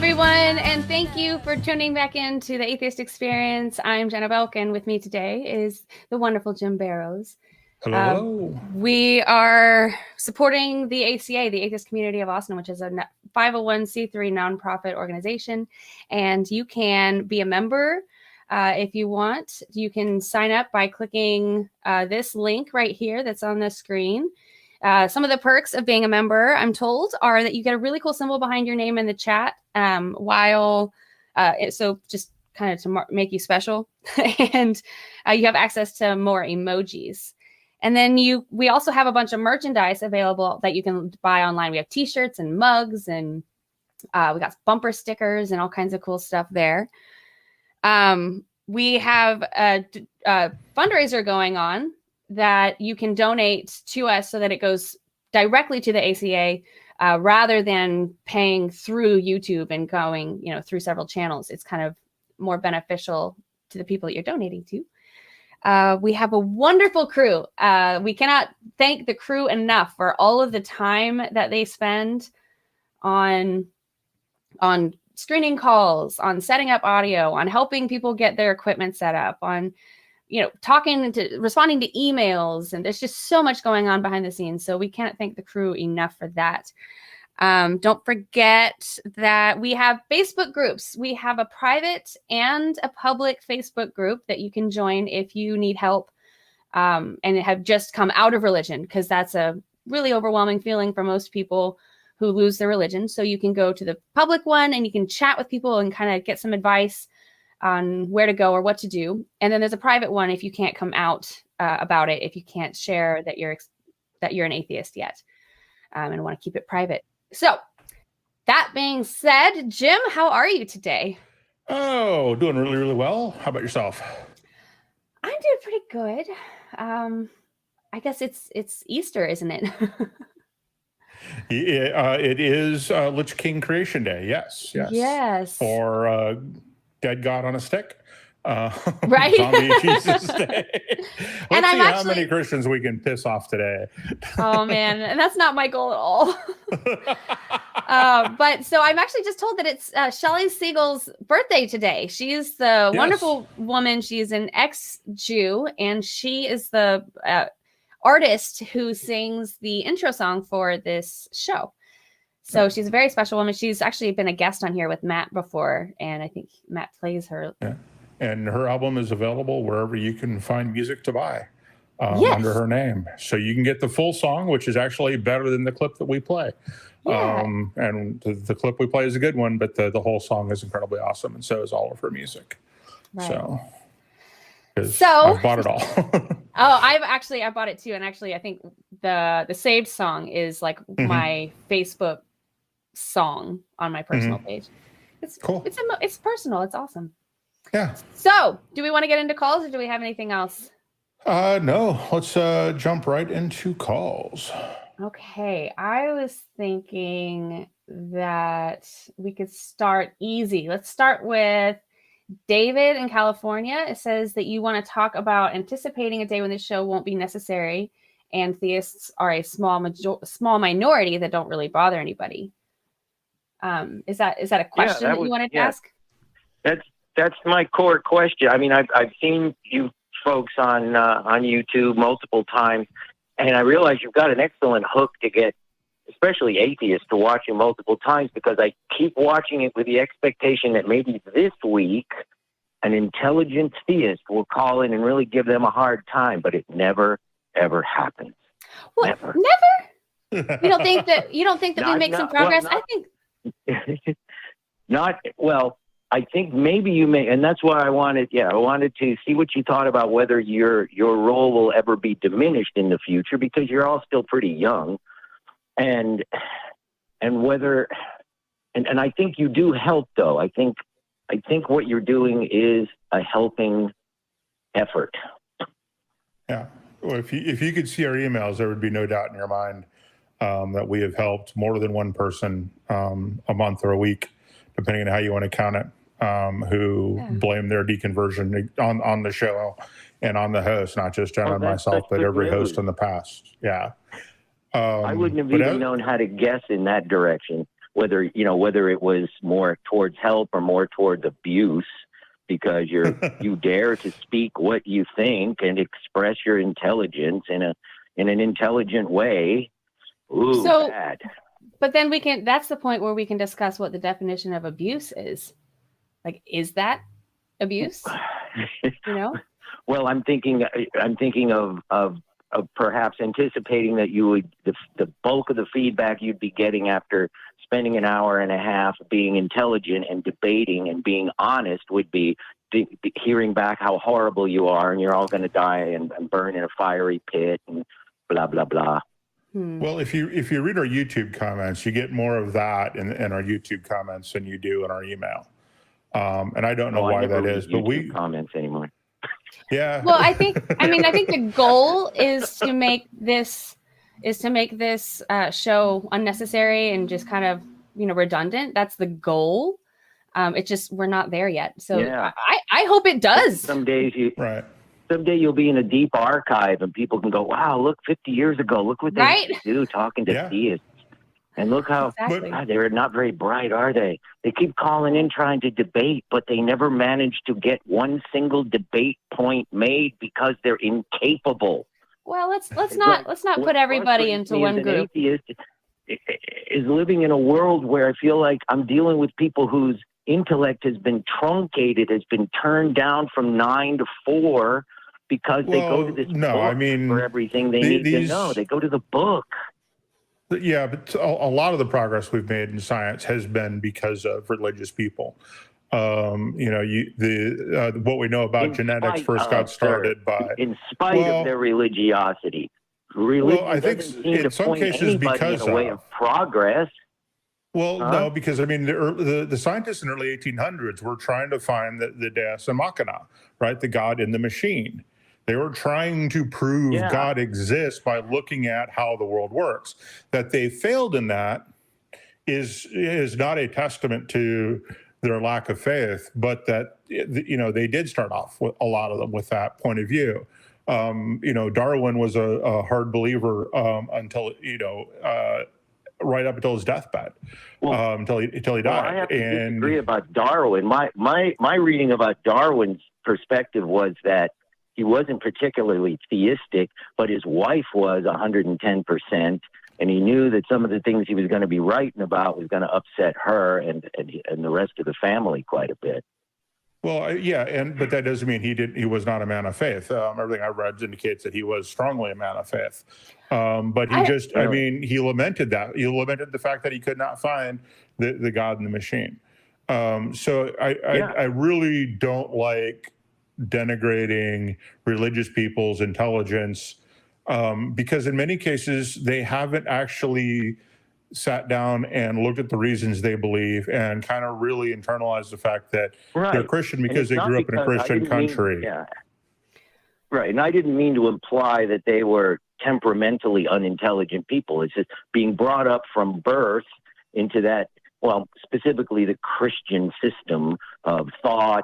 everyone, and thank you for tuning back into the Atheist Experience. I'm Jenna Belk, and with me today is the wonderful Jim Barrows. Hello. We are supporting the ACA, the Atheist Community of Austin, which is a 501c3 nonprofit organization, and you can be a member if you want. You can sign up by clicking this link right here that's on the screen. Some of the perks of being a member, I'm told, are that you get a really cool symbol behind your name in the chat so just kind of to make you special. And you have access to more emojis. And then we also have a bunch of merchandise available that you can buy online. We have t-shirts and mugs, and we got bumper stickers and all kinds of cool stuff there. We have a fundraiser going on that you can donate to us so that it goes directly to the ACA rather than paying through YouTube and going, through several channels. It's kind of more beneficial to the people that you're donating to. We have a wonderful crew. We cannot thank the crew enough for all of the time that they spend on screening calls, on setting up audio, on helping people get their equipment set up, on responding to emails, and there's just so much going on behind the scenes. So we can't thank the crew enough for that. Don't forget that we have Facebook groups. We have a private and a public Facebook group that you can join if you need help and have just come out of religion, because that's a really overwhelming feeling for most people who lose their religion. So you can go to the public one and you can chat with people and kind of get some advice on where to go or what to do. And then there's a private one if you can't come out about it, if you can't share that you're an atheist yet and want to keep it private. So that being said, Jim, how are you today? Oh, doing really, really well. How about yourself? I'm doing pretty good. I guess it's Easter, isn't it? It is Lich King Creation Day. Yes. Or Dead God on a Stick. Right. Zombie Jesus Day. Let's see how many Christians we can piss off today. Oh man, and that's not my goal at all. But so I'm actually just told that it's Shelley Siegel's birthday today. She is the wonderful woman. She is an ex-Jew, and she is the artist who sings the intro song for this show. So she's a very special woman. She's actually been a guest on here with Matt before, and I think Matt plays her. Yeah. And her album is available wherever you can find music to buy under her name. So you can get the full song, which is actually better than the clip that we play. Yeah. And the clip we play is a good one, but the whole song is incredibly awesome, and so is all of her music. Right. So I've bought it all. I bought it too. And actually, I think the saved song is like my Facebook song on my personal page. It's cool. It's personal. It's awesome. Yeah. So do we want to get into calls, or do we have anything else? No, let's jump right into calls. Okay. I was thinking that we could start easy. Let's start with David in California. It says that you want to talk about anticipating a day when this show won't be necessary, and theists are a small minority that don't really bother anybody. Is that a question that you wanted to ask? That's my core question. I mean, I've seen you folks on YouTube multiple times, and I realize you've got an excellent hook to get, especially atheists, to watch you multiple times, because I keep watching it with the expectation that maybe this week an intelligent theist will call in and really give them a hard time, but it never, ever happens. What? Never? You don't think that we make some progress? I think I think maybe you may, and that's why I wanted to see what you thought about whether your role will ever be diminished in the future, because you're all still pretty young, and whether, and I think you do help, though. I think what you're doing is a helping effort. Yeah. Well, if you could see our emails, there would be no doubt in your mind that we have helped more than one person a month or a week, depending on how you want to count it, who blame their deconversion on the show and on the host, not just Jenna and myself, but every host in the past. Yeah. I wouldn't have even known how to guess in that direction. whether it was more towards help or more towards abuse, because you dare to speak what you think and express your intelligence in an intelligent way. Ooh, So, bad. but then that's the point where we can discuss what the definition of abuse is. Like, is that abuse? Well, I'm thinking of perhaps anticipating that you would, the bulk of the feedback you'd be getting after spending an hour and a half being intelligent and debating and being honest would be hearing back how horrible you are and you're all going to die and burn in a fiery pit and blah, blah, blah. Well, if you read our YouTube comments, you get more of that in our YouTube comments than you do in our email. And I don't know why that is, but we comments anymore. Yeah. Well, I think the goal is to make this show unnecessary and just kind of, redundant. That's the goal. It's just, we're not there yet. So yeah. I hope it does. Some days right. Someday you'll be in a deep archive and people can go, wow, look, 50 years ago, look what they do talking to theists. And look how they're not very bright, are they? They keep calling in trying to debate, but they never manage to get one single debate point made because they're incapable. Well, let's not put everybody into one group. An atheist is living in a world where I feel like I'm dealing with people whose intellect has been truncated, has been turned down from 9 to 4 because they go to this book for everything they need to know. They go to the book. Yeah, but a lot of the progress we've made in science has been because of religious people. What we know about genetics first got started in spite of their religiosity. Religion I think in some cases because in a way of progress. Well, no, because the scientists in the early 1800s were trying to find the Deus and Machina, right? The God in the machine. They were trying to prove God exists by looking at how the world works. That they failed in that is not a testament to their lack of faith, but that they did start off with a lot of them with that point of view. Darwin was a hard believer until right up until his deathbed, until he died. I have to disagree about Darwin. My reading about Darwin's perspective was that he wasn't particularly theistic, but his wife was 110%, and he knew that some of the things he was going to be writing about was going to upset her and the rest of the family quite a bit. Well, but that doesn't mean he was not a man of faith. Everything I read indicates that he was strongly a man of faith. But he lamented that. He lamented the fact that he could not find the God in the machine. So I really don't like denigrating religious people's intelligence because in many cases they haven't actually sat down and looked at the reasons they believe and kind of really internalized the fact that they're Christian because they grew up in a Christian country. Right. And I didn't mean to imply that they were temperamentally unintelligent people. It's just being brought up from birth into that, specifically the Christian system of thought,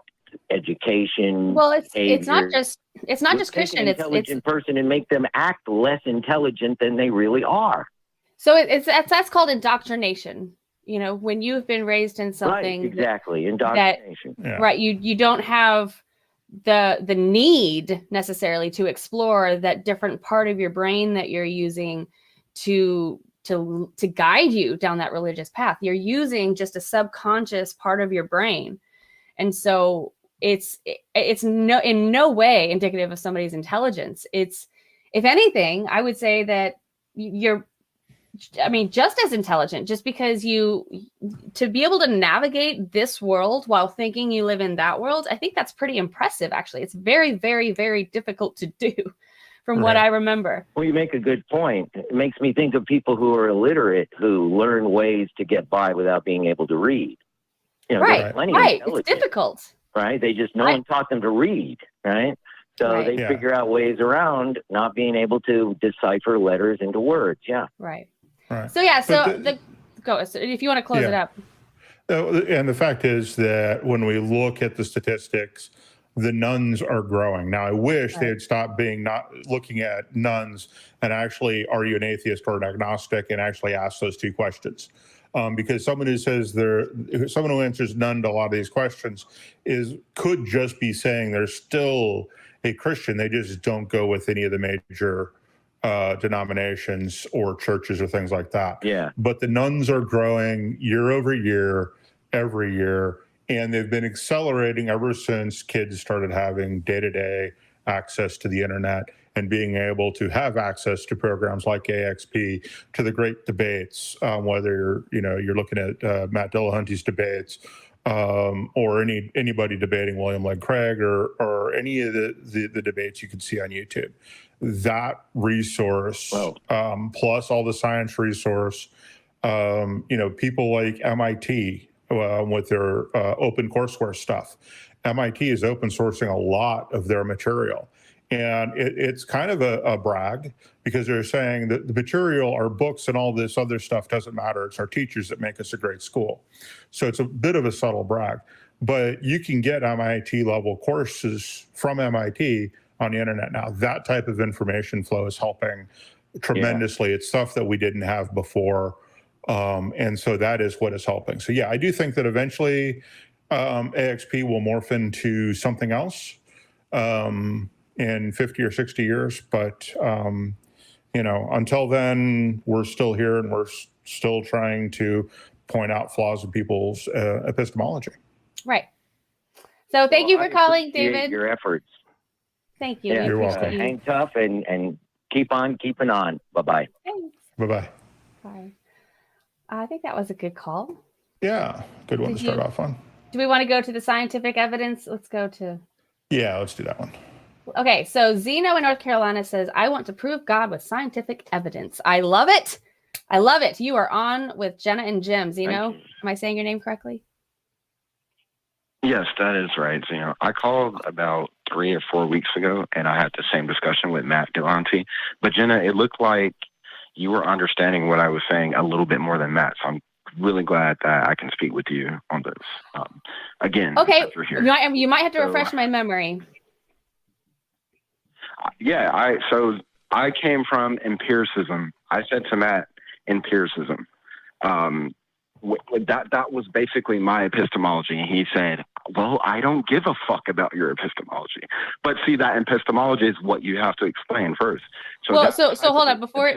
education. Well, it's not just Christian. An intelligent person and make them act less intelligent than they really are. So that's called indoctrination. When you've been raised in something, right? Exactly, indoctrination. Right, you don't have the need necessarily to explore that different part of your brain that you're using to guide you down that religious path. You're using just a subconscious part of your brain, and so it's in no way indicative of somebody's intelligence. It's, if anything, I would say that you're just as intelligent, just because to be able to navigate this world while thinking you live in that world. I think that's pretty impressive, actually. It's very, very, very difficult to do from what I remember. Well, you make a good point. It makes me think of people who are illiterate, who learn ways to get by without being able to read. Right. It's difficult. Right. They just, no one taught them to read. Right. So they figure out ways around not being able to decipher letters into words. Yeah. Right. So go. So if you want to close it up. And the fact is that when we look at the statistics, the nuns are growing. Now, I wish they had stopped not looking at nuns and actually, are you an atheist or an agnostic, and actually ask those two questions. because someone who says someone who answers none to a lot of these questions could just be saying they're still a Christian. They just don't go with any of the major denominations or churches or things like that. Yeah. But the nuns are growing year over year, every year, and they've been accelerating ever since kids started having day-to-day access to the internet and being able to have access to programs like AXP, to the great debates, whether you're looking at Matt Dillahunty's debates, or anybody debating William Lane Craig, or any of the debates you can see on YouTube. That resource, plus all the science resource, people like MIT with their open courseware stuff. MIT is open sourcing a lot of their material. And it's kind of a brag, because they're saying that the material, our books and all this other stuff doesn't matter. It's our teachers that make us a great school. So it's a bit of a subtle brag. But you can get MIT level courses from MIT on the internet now. That type of information flow is helping tremendously. Yeah. It's stuff that we didn't have before. And so that is what is helping. So yeah, I do think that eventually AXP will morph into something else in 50 or 60 years. But, until then, we're still here, and we're still trying to point out flaws in people's epistemology. Right. So thank you for calling, David. Your efforts. Thank you. Yeah, you're welcome. Hang tough and keep on keeping on. Bye-bye. Thanks. Bye-bye. Bye. I think that was a good call. Yeah, good one to start off on. Do we want to go to the scientific evidence? Let's go to... Yeah, let's do that one. Okay, so Xeno in North Carolina says, I want to prove God with scientific evidence. I love it. I love it. You are on with Jenna and Jim. Xeno, am I saying your name correctly? Yes, that is right. I called about 3 or 4 weeks ago, and I had the same discussion with Matt Dillahunty. But Jenna, it looked like you were understanding what I was saying a little bit more than Matt. So I'm really glad that I can speak with you on this. Again, okay, you might have to refresh my memory. Yeah, so I came from empiricism. I said to Matt, empiricism. That was basically my epistemology. And he said, well, I don't give a fuck about your epistemology. But see, that epistemology is what you have to explain first. So hold on. Before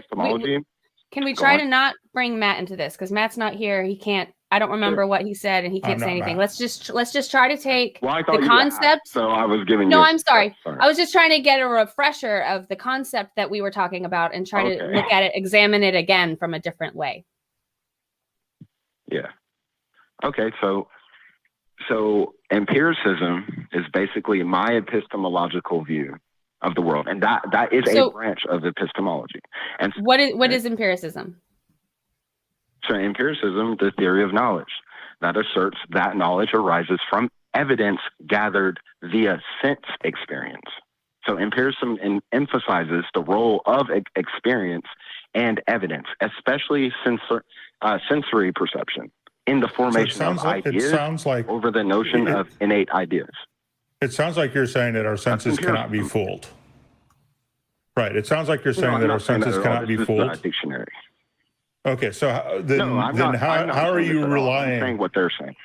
can we try to not bring Matt into this? Because Matt's not here. He can't. I don't remember what he said, and he can't say anything. Matt. Let's just try to take the concept. So I was giving. No, I'm sorry. I was just trying to get a refresher of the concept that we were talking about and try to look at it, examine it again from a different way. Yeah. Okay. So empiricism is basically my epistemological view of the world, and that is a branch of epistemology. And what is empiricism? So empiricism, the theory of knowledge, that asserts that knowledge arises from evidence gathered via sense experience. So empiricism emphasizes the role of experience and evidence, especially sensory perception, in the formation of ideas over the notion of innate ideas. It sounds like you're saying that our senses cannot be fooled. Right. It sounds like you're saying that our senses cannot be fooled. This is a dictionary. Okay, so how are you relying? I'm saying what they're saying.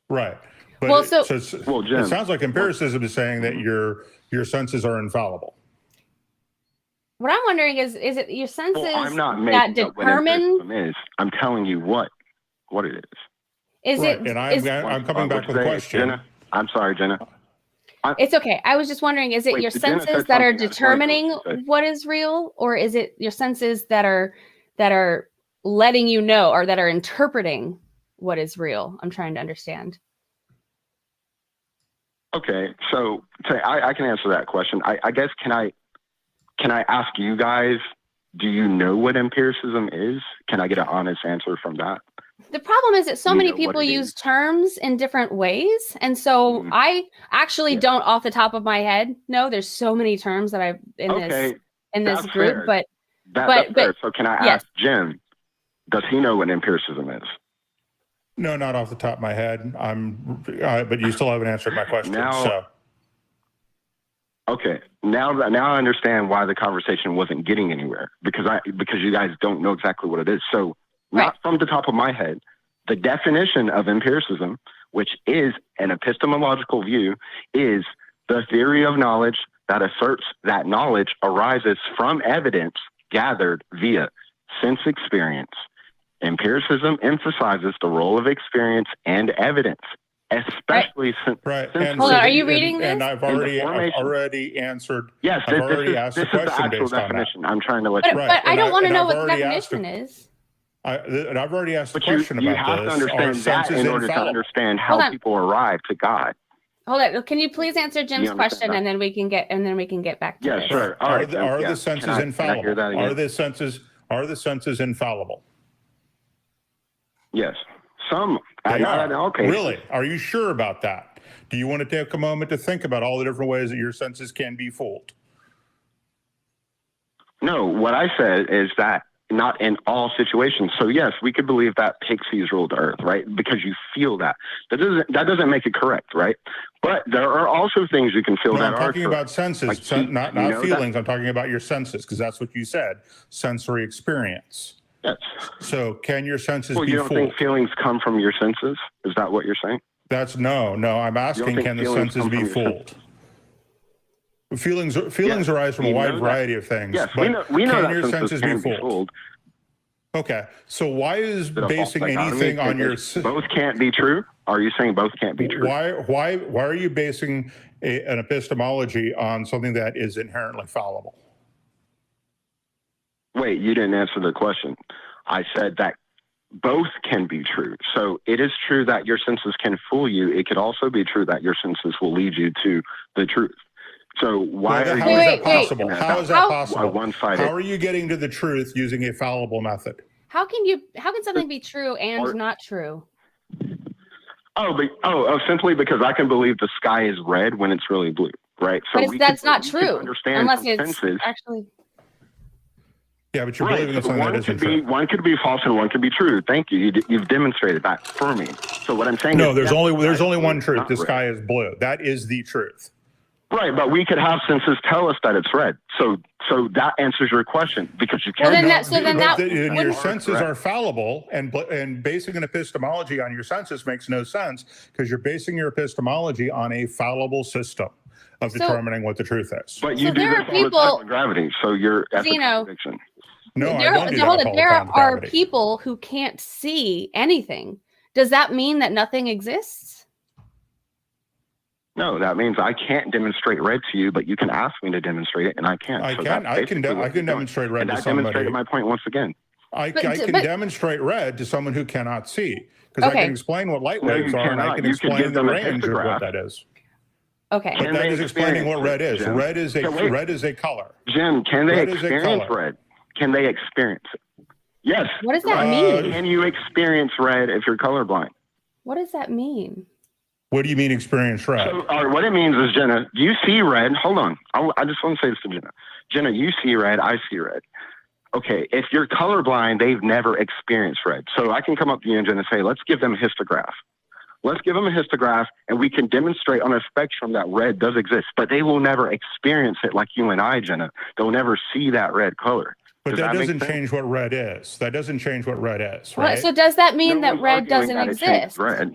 Right. But Jim, it sounds like empiricism is saying that your senses are infallible. What I'm wondering is it your senses that determine? I'm telling you what it is. And I'm coming back with a question. Jenna, I'm sorry, Jenna. It's okay. I was just wondering, is it your senses that are determining what is real, or is it your senses that are letting you know, or that are interpreting what is real? I'm trying to understand. Okay, so I can answer that question. I guess can I ask you guys, do you know what empiricism is? Can I get an honest answer from that? The problem is that so many people use terms in different ways. And so I actually don't off the top of my head know. There's so many terms that I've in this group, fair. That's fair. So can I ask Jim, does he know what empiricism is? No, not off the top of my head. But you still haven't answered my question. Okay. Now I understand why the conversation wasn't getting anywhere, because you guys don't know exactly what it is. So not from the top of my head. The definition of empiricism, which is an epistemological view, is the theory of knowledge that asserts that knowledge arises from evidence gathered via sense experience. Empiricism emphasizes the role of experience and evidence, especially since. Right. Hold on, are you reading this? And I've already answered. Yes, I've already asked the question actual based on that. definition. I'm trying to let you. But I don't want to know what the I've already asked definition is. And I've already asked the But you question have about to this. understand Are that senses in order to infallible? understand how people arrive to God. Hold on. Can you please answer Jim's understand question, that? and then we can get back to Yeah, this. sure. All right. Are yeah. the senses Can I infallible? hear that again? Are the senses infallible? Yes. Some. They Not are. in all cases. Really? Are you sure about that? Do you want to take a moment to think about all the different ways that your senses can be fooled? No, what I said is that not in all situations. So yes, we could believe that pixies ruled the earth, right? Because you feel that. That doesn't make it correct, right? But there are also things you can feel that I'm are talking about senses, Like, not feelings. I'm talking about your senses, because that's what you said. Sensory experience. Yes. So can your senses Well, be you don't fooled? think feelings come from your senses? Is that what you're saying? That's no. I'm asking, think can the feelings senses come be from your fooled? Feelings Yes, arise from a we wide know variety of things. Yes, but we know can that your senses can be fooled? Okay, so why is That a false basing dichotomy anything on your both can't be true? Are you saying both can't be true? why are you basing an epistemology on something that is inherently fallible? Wait, you didn't answer the question. I said that both can be true. So it is true that your senses can fool you. It could also be true that your senses will lead you to the truth. So why How are is you that possible? How is that possible? One-sided. How are you getting to the truth using a fallible method? How can something be true and not true? Simply because I can believe the sky is red when it's really blue, right? So That's not true understand unless it's senses. actually. Yeah, but you're believing in something that isn't true. One could be false and one could be true. Thank you. You've demonstrated that for me. So what I'm saying No, is there's only one truth. not The red. sky is blue. That is the truth. Right, but we could have senses tell us that it's red. So that answers your question because you can't. Your senses are fallible, and basing an epistemology on your senses makes no sense because you're basing your epistemology on a fallible system of determining what the truth is. But you do there this are all the time people- with gravity, so you're at the Xeno. contradiction. No, I don't do that all the There time with are gravity. people who can't see anything. Does that mean that nothing exists? No, that means I can't demonstrate red to you, but you can ask me to demonstrate it, and I can't. I So can. that's I can basically what you're doing. demonstrate red And to I somebody. demonstrated my point once again. I can demonstrate red to someone who cannot see because I can explain what light No, waves you are, and I cannot. can You could explain give the them a range of histograph. what that is. Okay. But Can that they is explaining what red is. Jim? Red is a color. Jim, can they Red is a experience color. red? Can they experience it? Yes. What does that mean? Can you experience red if you're colorblind? What does that mean? What do you mean experience red? So, what it means is, Jenna, you see red. Hold on. I just want to say this to Jenna. Jenna, you see red. I see red. Okay, if you're colorblind, they've never experienced red. So I can come up to you and Jenna say, let's give them a histograph. Let's give them a histograph, and we can demonstrate on a spectrum that red does exist, but they will never experience it like you and I, Jenna. They'll never see that red color. But that doesn't change what red is. That doesn't change what red is, Well, right? so does that mean No that one's red arguing doesn't that it changes exist? Red.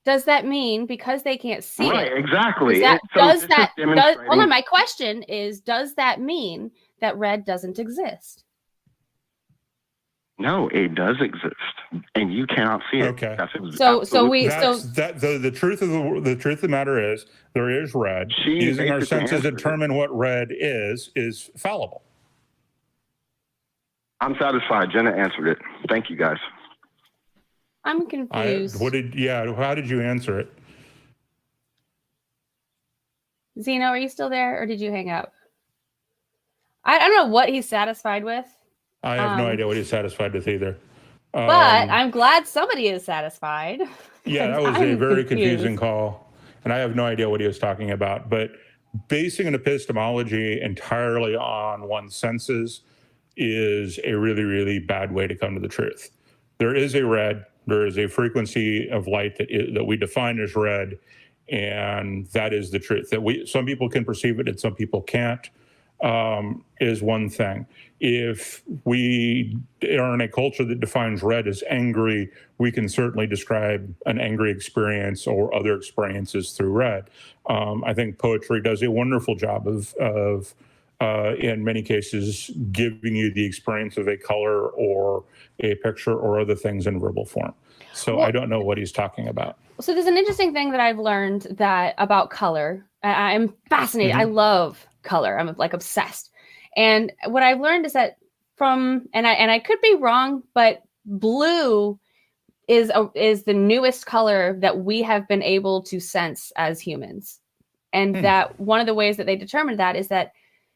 Does that mean because they can't see Right, it? exactly. Hold on, my question is, does that mean that red doesn't exist? No, it does exist, and you cannot see it. Okay. The truth of the matter is there is red. Using our senses to determine what red is fallible. I'm satisfied. Jenna answered it. Thank you, guys. I'm confused. How did you answer it? Xeno, are you still there, or did you hang up? I don't know what he's satisfied with. I have no idea what he's satisfied with either. But I'm glad somebody is satisfied. Yeah, that was a very confusing call. And I have no idea what he was talking about. But basing an epistemology entirely on one's senses is a really, really bad way to come to the truth. There is a red. There is a frequency of light that we define as red. And that is the truth. Some people can perceive it and some people can't. is one thing. If we are in a culture that defines red as angry, we can certainly describe an angry experience or other experiences through red. I think poetry does a wonderful job of in many cases, giving you the experience of a color or a picture or other things in verbal form. So I don't know what he's talking about. So there's an interesting thing that I've learned that about color. I'm fascinated. I love color. I'm like obsessed. And what I've learned is that and I could be wrong, but blue is the newest color that we have been able to sense as humans. And that one of the ways that they determined that is that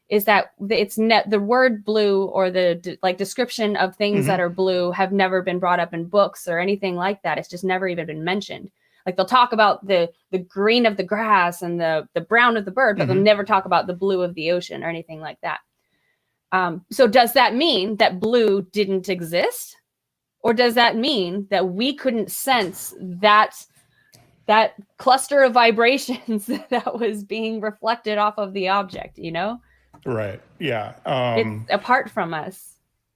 it's the word blue or the description of things that are blue have never been brought up in books or anything like that. It's just never even been mentioned. Like they'll talk about the green of the grass and the brown of the bird, but they'll never talk about the blue of the ocean or anything like that. So does that mean that blue didn't exist? Or does that mean that we couldn't sense that cluster of vibrations that was being reflected off of the object, you know? Right. Yeah. It's apart from us.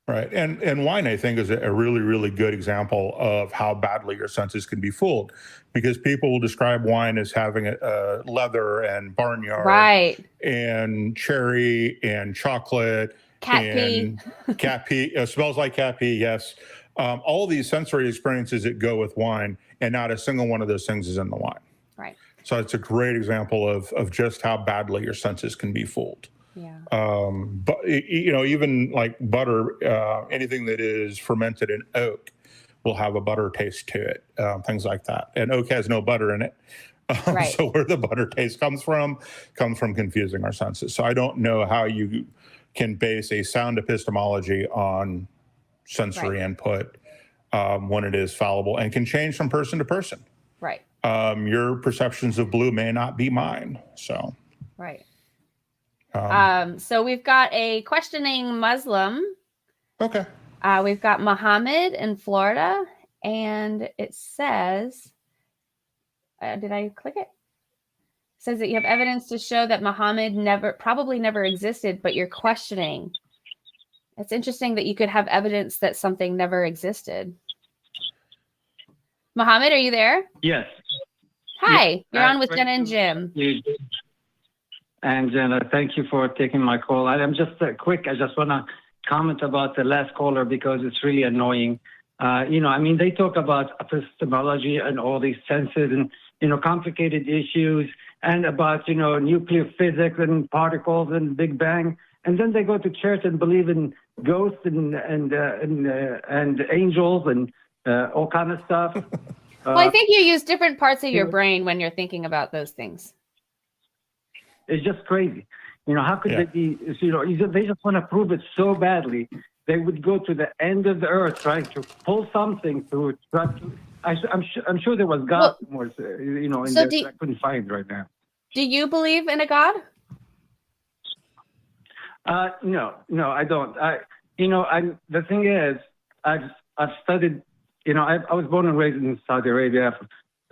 Right. And wine, I think, is a really, really good example of how badly your senses can be fooled, because people will describe wine as having a leather and barnyard, right, and cherry and chocolate, cat pee. Cat pee. Smells like cat pee. Yes. All these sensory experiences that go with wine, and not a single one of those things is in the wine. Right. So it's a great example of just how badly your senses can be fooled. Yeah. But even like butter, anything that is fermented in oak will have a butter taste to it, things like that. And oak has no butter in it. Right. So where the butter taste comes from confusing our senses. So I don't know how you can base a sound epistemology on sensory input when it is fallible and can change from person to person. Right. Your perceptions of blue may not be mine. So. Right. So we've got a questioning Muslim. Okay. We've got Mohammed in Florida, and it says, did I click it? It says that you have evidence to show that Muhammad probably never existed, but you're questioning. It's interesting that you could have evidence that something never existed. Mohammed, are you there? Yes. Hi, you're on with Jenna and Jim. And Jenna, thank you for taking my call. I'm just quick. I just want to comment about the last caller because it's really annoying. They talk about epistemology and all these senses and, complicated issues and about, nuclear physics and particles and Big Bang. And then they go to church and believe in ghosts and angels and all kind of stuff. Well, I think you use different parts of your brain when you're thinking about those things. It's just crazy. How could they be, they just want to prove it so badly. They would go to the end of the earth trying to pull something to try to, I'm sure there was God somewhere, I couldn't find right now. Do you believe in a God? No, I don't. The thing is, I've studied, I was born and raised in Saudi Arabia.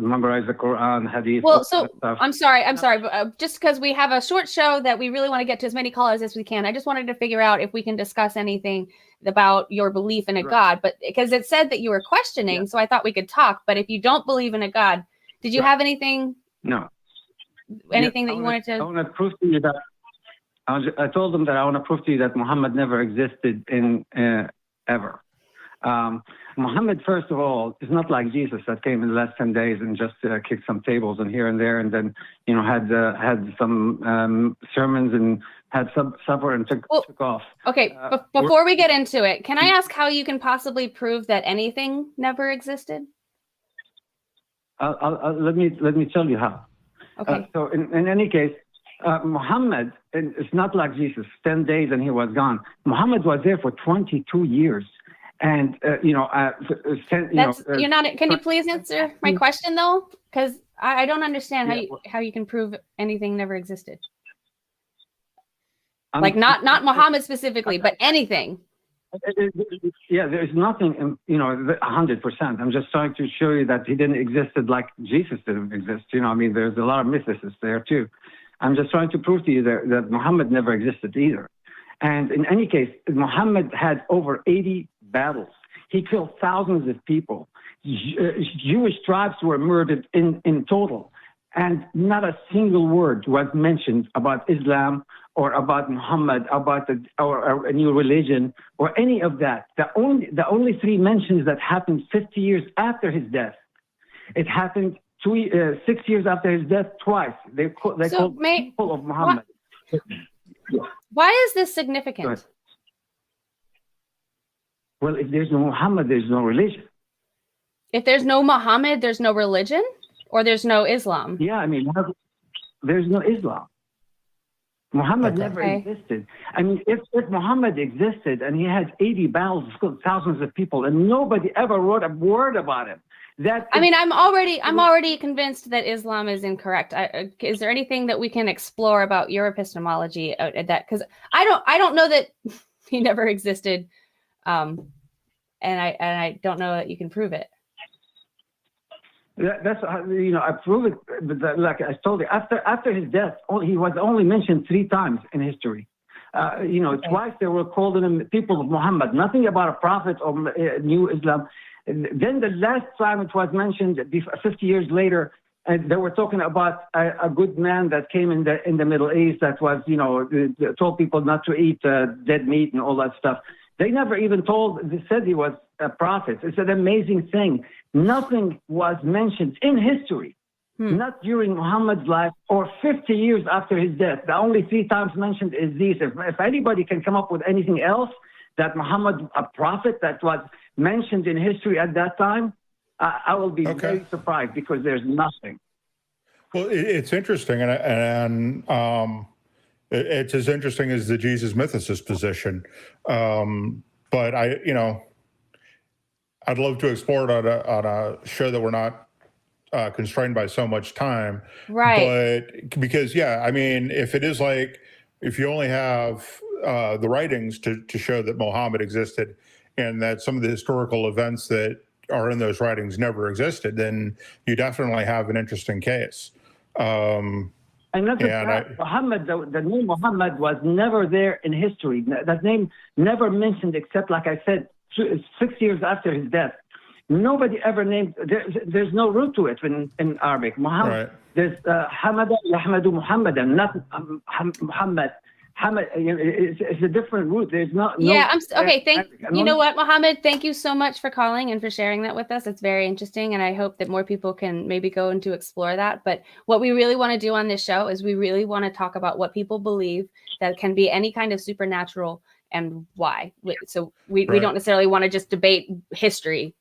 Memorize the Quran, Hadith. Well, so I'm sorry, but just because we have a short show that we really want to get to as many callers as we can, I just wanted to figure out if we can discuss anything about your belief in a God. But because it said that you were questioning, so I thought we could talk. But if you don't believe in a God, did you have anything? No. Anything that you wanted to? I want to prove to you that I told them that I want to prove to you that Muhammad never existed in ever. Muhammad, first of all, is not like Jesus that came in the last 10 days and just kicked some tables and here and there, and then had some sermons and had some supper and took off. Okay, before we get into it, can I ask how you can possibly prove that anything never existed? Let me tell you how. Okay. So in any case, Muhammad is not like Jesus. 10 days and he was gone. Muhammad was there for 22 years. And you're not. Can you please answer my question though? Because I don't understand how you can prove anything never existed. Not Muhammad specifically, but anything. Yeah, there's nothing. 100%. I'm just trying to show you that he didn't exist like Jesus didn't exist. There's a lot of mythicists there too. I'm just trying to prove to you that Muhammad never existed either. And in any case, Muhammad had over 80 battles. He killed thousands of people. Jewish tribes were murdered in total. And not a single word was mentioned about Islam or about Muhammad, about or a new religion or any of that. The only three mentions that happened 50 years after his death. It happened 6 years after his death twice. They called people of Muhammad. Why is this significant? Well, if there's no Muhammad, there's no religion. If there's no Muhammad, there's no religion? Or there's no Islam? Yeah, I mean, there's no Islam. Muhammad never existed. I mean, if Muhammad existed and he had 80 battles, killed thousands of people, and nobody ever wrote a word about him, I'm already convinced that Islam is incorrect. Is there anything that we can explore about your epistemology that, because I don't know that he never existed, and I don't know that you can prove it. That's I prove it. But like I told you, after his death, he was only mentioned 3 times in history. Twice they were called him people of Muhammad. Nothing about a prophet or new Islam. And then the last time it was mentioned, 50 years later, and they were talking about a good man that came in the Middle East that was, told people not to eat dead meat and all that stuff. They never even they said he was a prophet. It's an amazing thing. Nothing was mentioned in history, not during Muhammad's life or 50 years after his death. The only 3 times mentioned is these. If anybody can come up with anything else that Muhammad, a prophet that was mentioned in history at that time, I will be very surprised because there's nothing. Well, it's interesting, and it's as interesting as the Jesus mythicist position. But I'd love to explore it on a show that we're not constrained by so much time. Right. But because, I mean, if you only have the writings to show that Muhammad existed and that some of the historical events that are in those writings never existed, then you definitely have an interesting case. And not just that, Muhammad, the name Muhammad was never there in history. That name never mentioned except, like I said, 6 years after his death. Nobody ever named, there's no root to it in Arabic. Muhammad, there's Hamada Yahmadu Muhammadan, not Muhammad. It's a different root. There's not. You know what, Mohammed? Thank you so much for calling and for sharing that with us. It's very interesting, and I hope that more people can maybe go and to explore that. But what we really want to do on this show is we really want to talk about what people believe that can be any kind of supernatural and why. So we don't necessarily want to just debate history.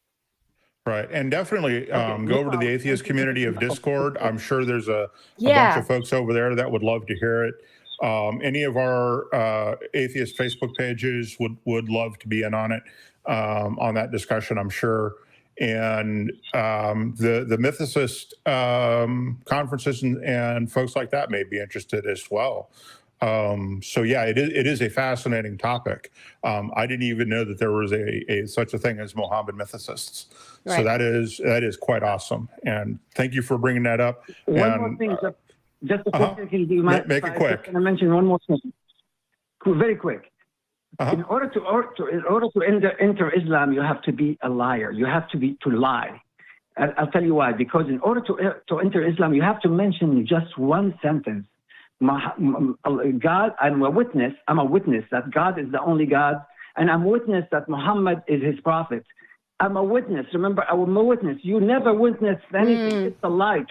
Right. And definitely go over to the atheist community of Discord. I'm sure there's a bunch of folks over there that would love to hear it. Any of our atheist Facebook pages would love to be in on it, on that discussion, I'm sure. And the Mythicist conferences and folks like that may be interested as well. It is a fascinating topic. I didn't even know that there was such a thing as Mohammed mythicists. Right. So that is quite awesome. And thank you for bringing that up. One more thing, just a quick thing. Do you mind? Make it quick. Can I mention one more thing? Very quick. In order to enter Islam, you have to be a liar. You have to lie. I'll tell you why. Because in order to enter Islam, you have to mention just one sentence. God, I'm a witness that God is the only God, and I'm a witness that Muhammad is his prophet. I'm a witness. Remember, I'm a witness. You never witnessed anything. It's a lie.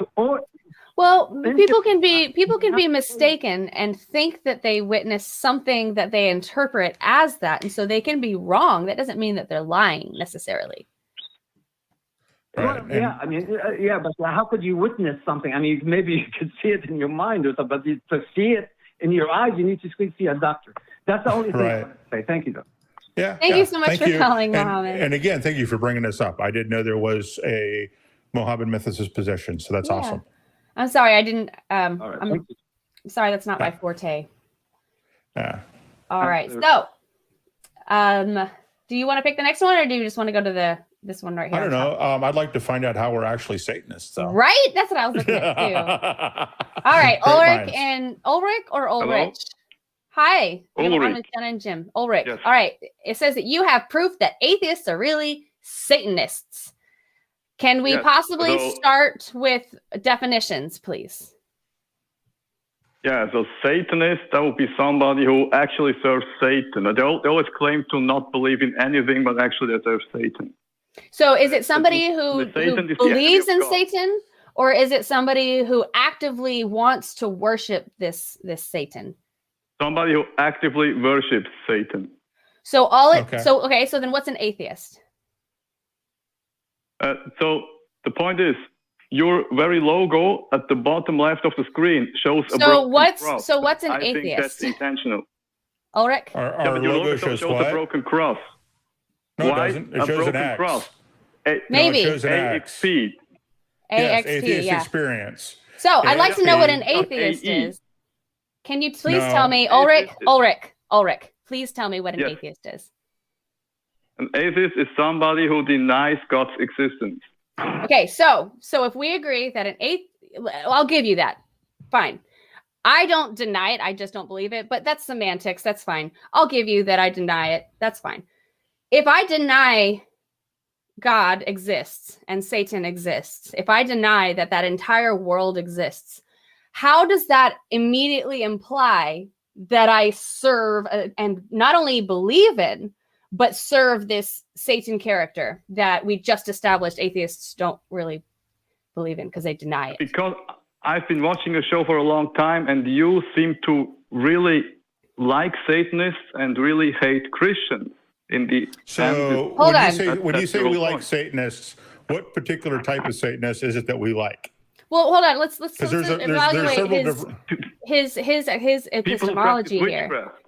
People can be mistaken and think that they witness something that they interpret as that, and so they can be wrong. That doesn't mean that they're lying necessarily. Right. But how could you witness something? I mean, maybe you could see it in your mind or something, but to see it in your eyes, you need to see a doctor. That's the only thing I want to say. Thank you, though. Yeah. Thank you so much for calling, Mohammed. And again, thank you for bringing this up. I didn't know there was a Mohammed mythicist position, so that's awesome. I'm sorry, I didn't. I'm sorry, that's not my forte. Yeah. All right. So, do you want to pick the next one, or do you just want to go to this one right here? I don't know. I'd like to find out how we're actually Satanists, though. Right? That's what I was looking at too. All right, Great Ulrich minds. and Ulrich or Ulrich? Hello? Hi. I'm Ulrich. with Jenna and Jim. Ulrich. Yes. All right. It says that you have proof that atheists are really Satanists. Can we Yes. possibly So- start with definitions, please? Yeah, so Satanist, that would be somebody who actually serves Satan. They always claim to not believe in anything, but actually they serve Satan. So is it somebody who Satan is the believes enemy in of God. Satan, or is it somebody who actively wants to worship this Satan? Somebody who actively worships Satan. So Okay. so then what's an atheist? So the point is, your very logo at the bottom left of the screen shows a So broken what's cross. so what's an I think atheist? that's intentional. Ulrich? Our Yeah, but your logo logo shows a what? broken cross. No, it Why doesn't. It a shows an broken X. cross? Maybe. No, it shows an X. AXP. Yes, AXP, Atheist yeah. Experience. So I'd like to know what an AXP, not atheist AE. is. Can you please No. tell me, Ulrich? Atheist is- Ulrich, please tell me what an Yes. atheist is. An atheist is somebody who denies God's existence. Okay, so if we agree that I'll give you that. Fine. I don't deny it. I just don't believe it. But that's semantics. That's fine. I'll give you that I deny it. That's fine. If I deny God exists and Satan exists, if I deny that entire world exists, how does that immediately imply that I serve and not only believe in, but serve this Satan character that we just established atheists don't really believe in because they deny it? Because I've been watching a show for a long time, and you seem to really like Satanists and really hate Christians. So Hold when on. you say when you That's say the we whole like point. Satanists, what particular type of Satanist is it that we like? Well, hold on. Let's Because there's evaluate several different. his People who epistemology practice here. witchcraft,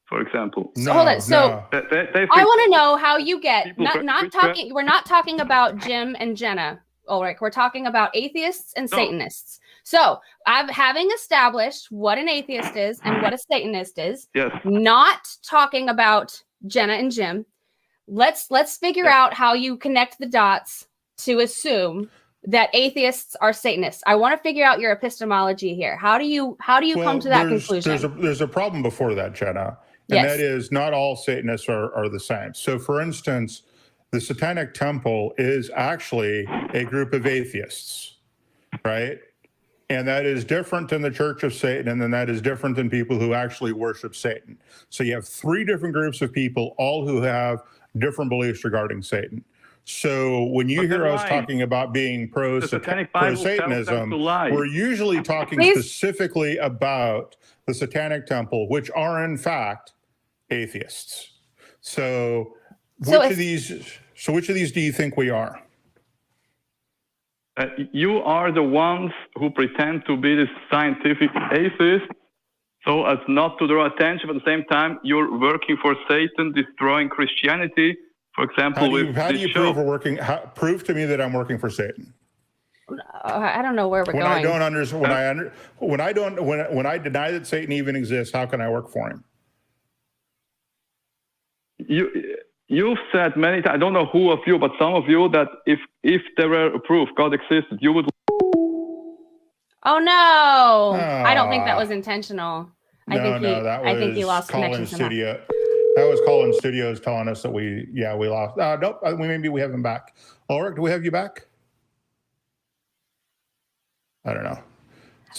for example. So hold on. So They I want to know how you get People not practice talking. We're not talking about Jim and Jenna, Ulrich. We're talking about atheists and No. Satanists. So having established what an atheist is and what a Satanist is, Yes. not talking about Jenna and Jim. Let's figure Yeah. out how you connect the dots to assume that atheists are Satanists. I want to figure out your epistemology here. How do you come to that conclusion? There's a problem before that, Jenna, and Yes. that is not all Satanists are the same. So, for instance, the Satanic Temple is actually a group of atheists, right? And that is different than the Church of Satan, and then that is different than people who actually worship Satan. So you have three different groups of people, all who have different beliefs regarding Satan. So when you But hear they're us lying. talking about being The Satanic Bible tells them pro-Satanism, to lie. we're usually talking Please. specifically about the Satanic Temple, which are in fact atheists. So which of these do you think we are? You are the ones who pretend to be the scientific atheist, so as not to draw attention. But at the same time, you're working for Satan, destroying Christianity. For example, How do you prove we're working? Prove to me that I'm working for Satan. I don't know where we're When going. I don't understand, when I deny that Satan even exists, how can I work for him? You've said many times, I don't know who of you, but some of you, that if there were a proof God existed, you would. Oh no! I don't think that was intentional. I think he lost connection somehow. Studio. That was Colin Studios telling us that we lost. Nope, maybe we have him back. Ulrich, do we have you back? I don't know.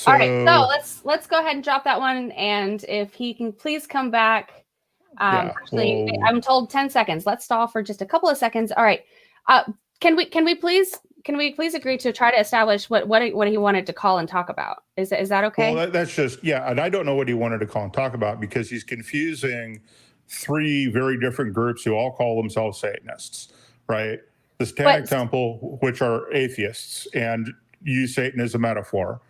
All right, so let's go ahead and drop that one, and if he can please come back. Actually, I'm told 10 seconds. Let's stall for just a couple of seconds. All right. Can we please agree to try to establish what he wanted to call and talk about? Is that okay? Well, that's just, and I don't know what he wanted to call and talk about because he's confusing three very different groups who all call themselves Satanists, right? The Satanic Temple, which are atheists and use Satan as a metaphor.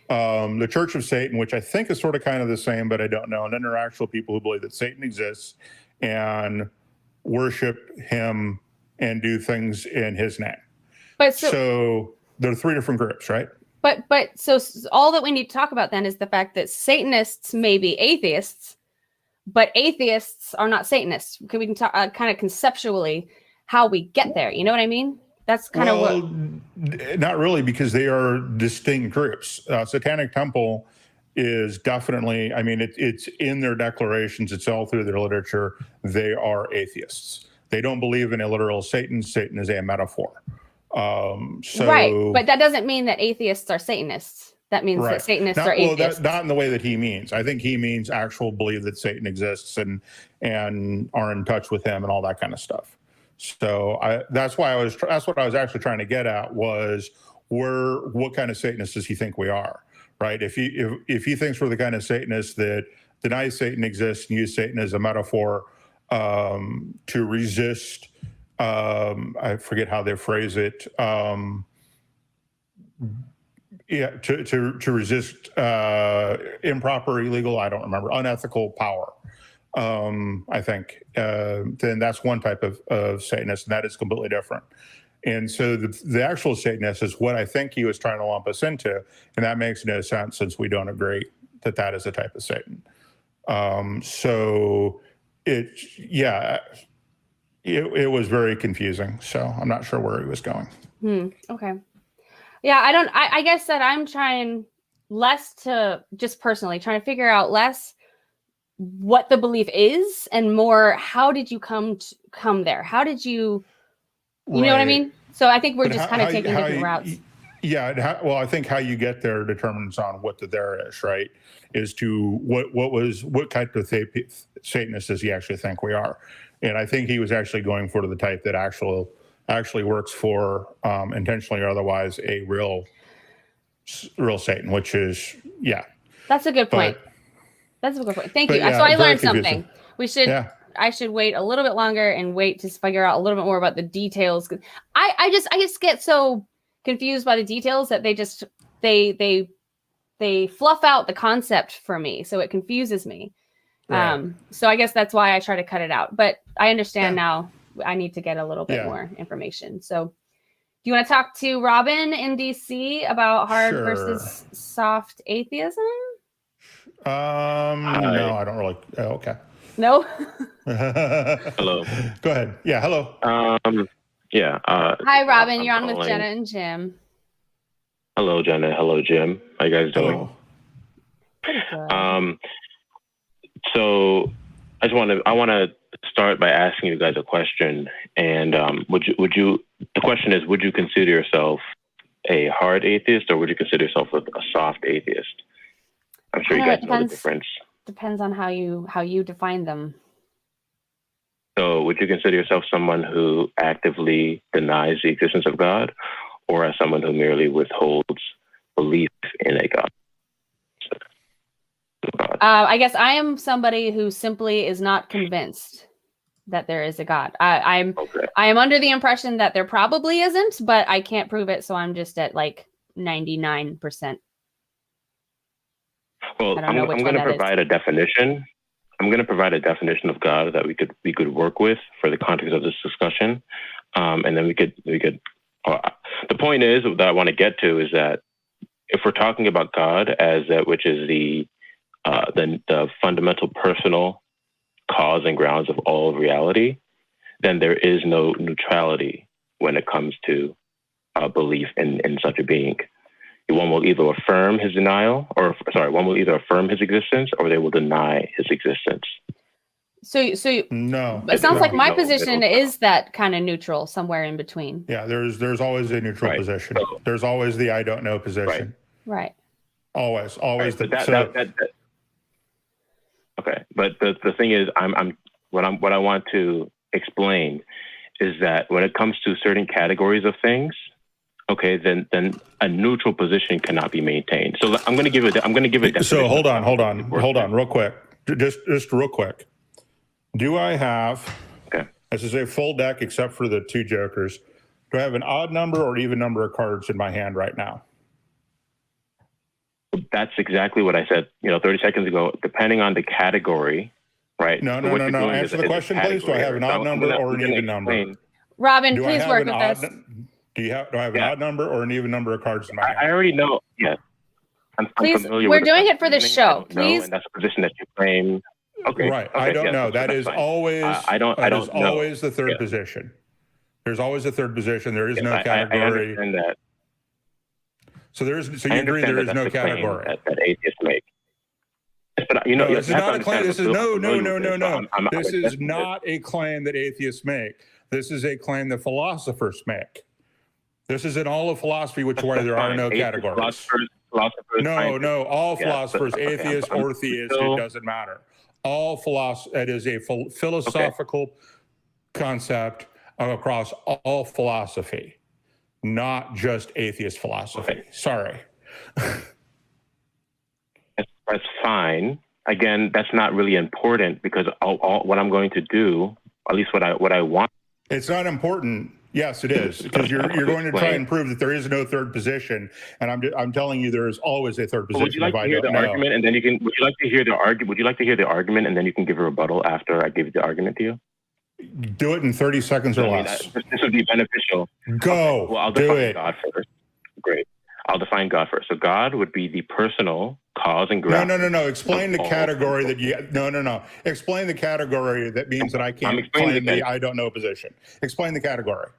The Church of Satan, which I think is sort of kind of the same, but I don't know. And then there are actual people who believe that Satan exists and worship him and do things in his name. But so there are three different groups, right? But so all that we need to talk about then is the fact that Satanists may be atheists, but atheists are not Satanists. We can talk kind of conceptually how we get there. You know what I mean? That's kind of what. Not really, because they are distinct groups. Satanic Temple is definitely, I mean, it's in their declarations, it's all through their literature. They are atheists. They don't believe in a literal Satan. Satan is a metaphor. Right, but that doesn't mean that atheists are Satanists. That means that Satanists are atheists. Not in the way that he means. I think he means actual believe that Satan exists and are in touch with him and all that kind of stuff. So that's what I was actually trying to get at was what kind of Satanists does he think we are, right? If he thinks we're the kind of Satanists that denies Satan exists and use Satan as a metaphor to resist, I forget how they phrase it. To resist improper, illegal, I don't remember, unethical power. I think then that's one type of Satanist, and that is completely different. And so the actual Satanist is what I think he was trying to lump us into, and that makes no sense since we don't agree that is a type of Satan. So it was very confusing. So I'm not sure where he was going. Okay. Yeah, I guess that I'm trying less to just personally trying to figure out less what the belief is and more how did you come there? How did you know what I mean? So I think we're just kind of taking different routes. Yeah, well, I think how you get there determines on what the there is, right? Is to what type of Satanist does he actually think we are? And I think he was actually going for the type that actually works for intentionally or otherwise a real Satan, which is That's a good point. That's a good point. Thank you. So I learned something. I should wait a little bit longer and wait to figure out a little bit more about the details. I just get so confused by the details that they fluff out the concept for me, so it confuses me. Right. So I guess that's why I try to cut it out. But I understand now. I need to get a little bit more information. So do you want to talk to Robin in DC about hard versus soft atheism? No, I don't really. Oh, okay. No? Hello. Go ahead. Yeah, hello. Hi, Robin. You're on with Jenna and Jim. Hello, Jenna. Hello, Jim. How you guys doing? Pretty good. So I want to start by asking you guys a question. And the question is, would you consider yourself a hard atheist or would you consider yourself a soft atheist? I'm sure you guys know the difference. Depends on how you define them. So would you consider yourself someone who actively denies the existence of God or as someone who merely withholds belief in a God? I guess I am somebody who simply is not convinced that there is a God. I am under the impression that there probably isn't, but I can't prove it, so I'm just at like 99%. Well, I'm going to provide a definition. I'm going to provide a definition of God that we could work with for the context of this discussion, and then we could. The point is that I want to get to is that if we're talking about God as that which is the fundamental personal cause and grounds of all reality, then there is no neutrality when it comes to belief in such a being. One will either affirm his one will either affirm his existence or they will deny his existence. So no. It sounds like my position is that kind of neutral, somewhere in between. Yeah, there's always a neutral position. There's always the I don't know position. Right. Always. Okay, but the thing is, what I want to explain is that when it comes to certain categories of things, okay, then a neutral position cannot be maintained. So I'm going to give it. So hold on, real quick, just real quick. Do I have? Okay. This is a full deck except for the two jokers. Do I have an odd number or even number of cards in my hand right now? That's exactly what I said, 30 seconds ago. Depending on the category, right? No. Answer the question, please. Do I have an odd number or an even number? Robin, please work with us. Do I have an odd number or an even number of cards in my hand? I already know. Yeah. Please, we're doing it for the show. Please. And that's a position that you claim. Okay. Right. I don't know. That is always. I don't know. Always the third position. There's always a third position. There is no category. I understand that. So you agree there is no category that atheists make. But this is not a claim. This is no. This is not a claim that atheists make. This is a claim that philosophers make. This is in all of philosophy, which where there are no categories. Philosophers, no. All philosophers, okay, atheists or theists, it doesn't matter. All philosophy. It is a philosophical concept across all philosophy, not just atheist philosophy. Okay. Sorry. That's fine. Again, that's not really important because what I'm going to do, at least what I want. It's not important. Yes, it is, because you're going to try and prove that there is no third position, and I'm telling you there is always a third position. Would you like to hear the argument, and then you can? Would you like to hear the Would you like to hear the argument, and then you can give a rebuttal after I give the argument to you? Do it in 30 seconds or less. This would be beneficial. Go. Okay. Well, I'll define God first. Great. I'll define God first. So God would be the personal cause and ground. No. Explain the category that you. No. Explain the category that means that I can't claim the I don't know position. Explain the category.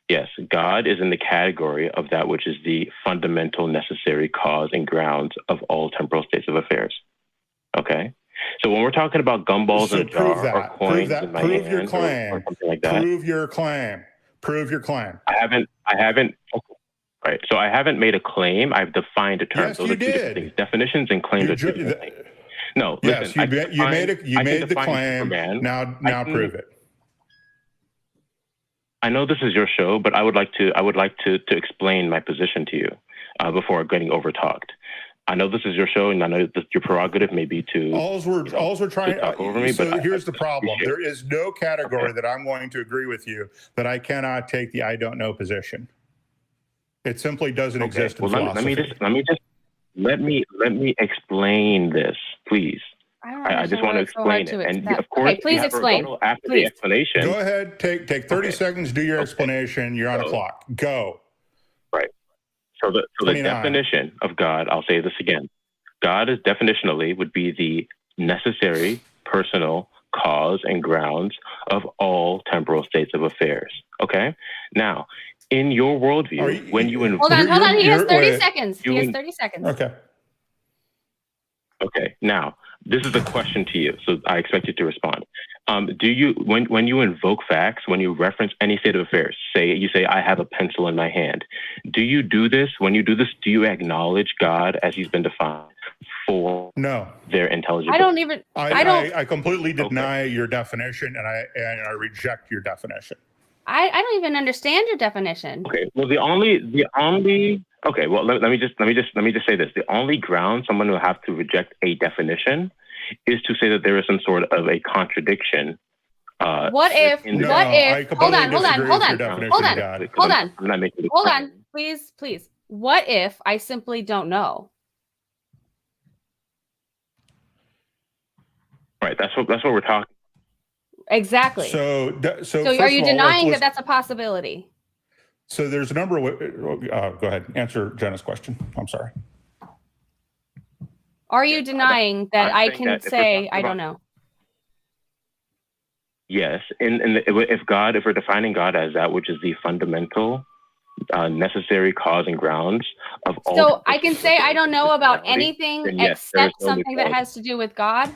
Yes. God is in the category of that which is the fundamental, necessary cause and grounds of all temporal states of affairs. Okay. So when we're talking about gumballs in a jar or coins in my hand or something like that. Prove your claim. I haven't. Okay. Right. So I haven't made a claim. I've defined a term. Yes, Those you are two different things. Definitions and claims are two different things. No. Yes, listen, you made the claim. Now prove it. I know this is your show, but I would like to explain my position to you before getting overtalked. I know this is your show, and I know that your prerogative may be to. All's we're trying to talk over me. So here's the problem: there is no category that I'm going to agree with you that I cannot take the I don't know position. It simply doesn't exist in philosophy. Let me explain this, please. I just want to explain it. And of course, please explain. After the explanation. Go ahead, take 30 seconds, do your explanation. You're on a clock. Go. Right. So the definition of God, I'll say this again. God is definitionally would be the necessary personal cause and grounds of all temporal states of affairs. Okay? Now, in your worldview, when you hold on. He has 30 seconds. He has 30 seconds. Okay. Now, this is a question to you, so I expect you to respond. Do you, when you invoke facts, when you reference any state of affairs, you say, I have a pencil in my hand. Do you do this? When you do this, do you acknowledge God as he's been defined for their intelligence? I completely deny your definition, and I reject your definition. I don't even understand your definition. Okay. Well, okay. Well, let me just say this. The only ground someone will have to reject a definition is to say that there is some sort of a contradiction. Hold on. Please. What if I simply don't know? Right. That's what we're talking. Exactly. So are you denying that that's a possibility? So there's a number of. Go ahead. Answer Jenna's question. I'm sorry. Are you denying that I can say I don't know? Yes. If we're defining God as that which is the fundamental, necessary cause and grounds of all. So I can say I don't know about anything except something that has to do with God.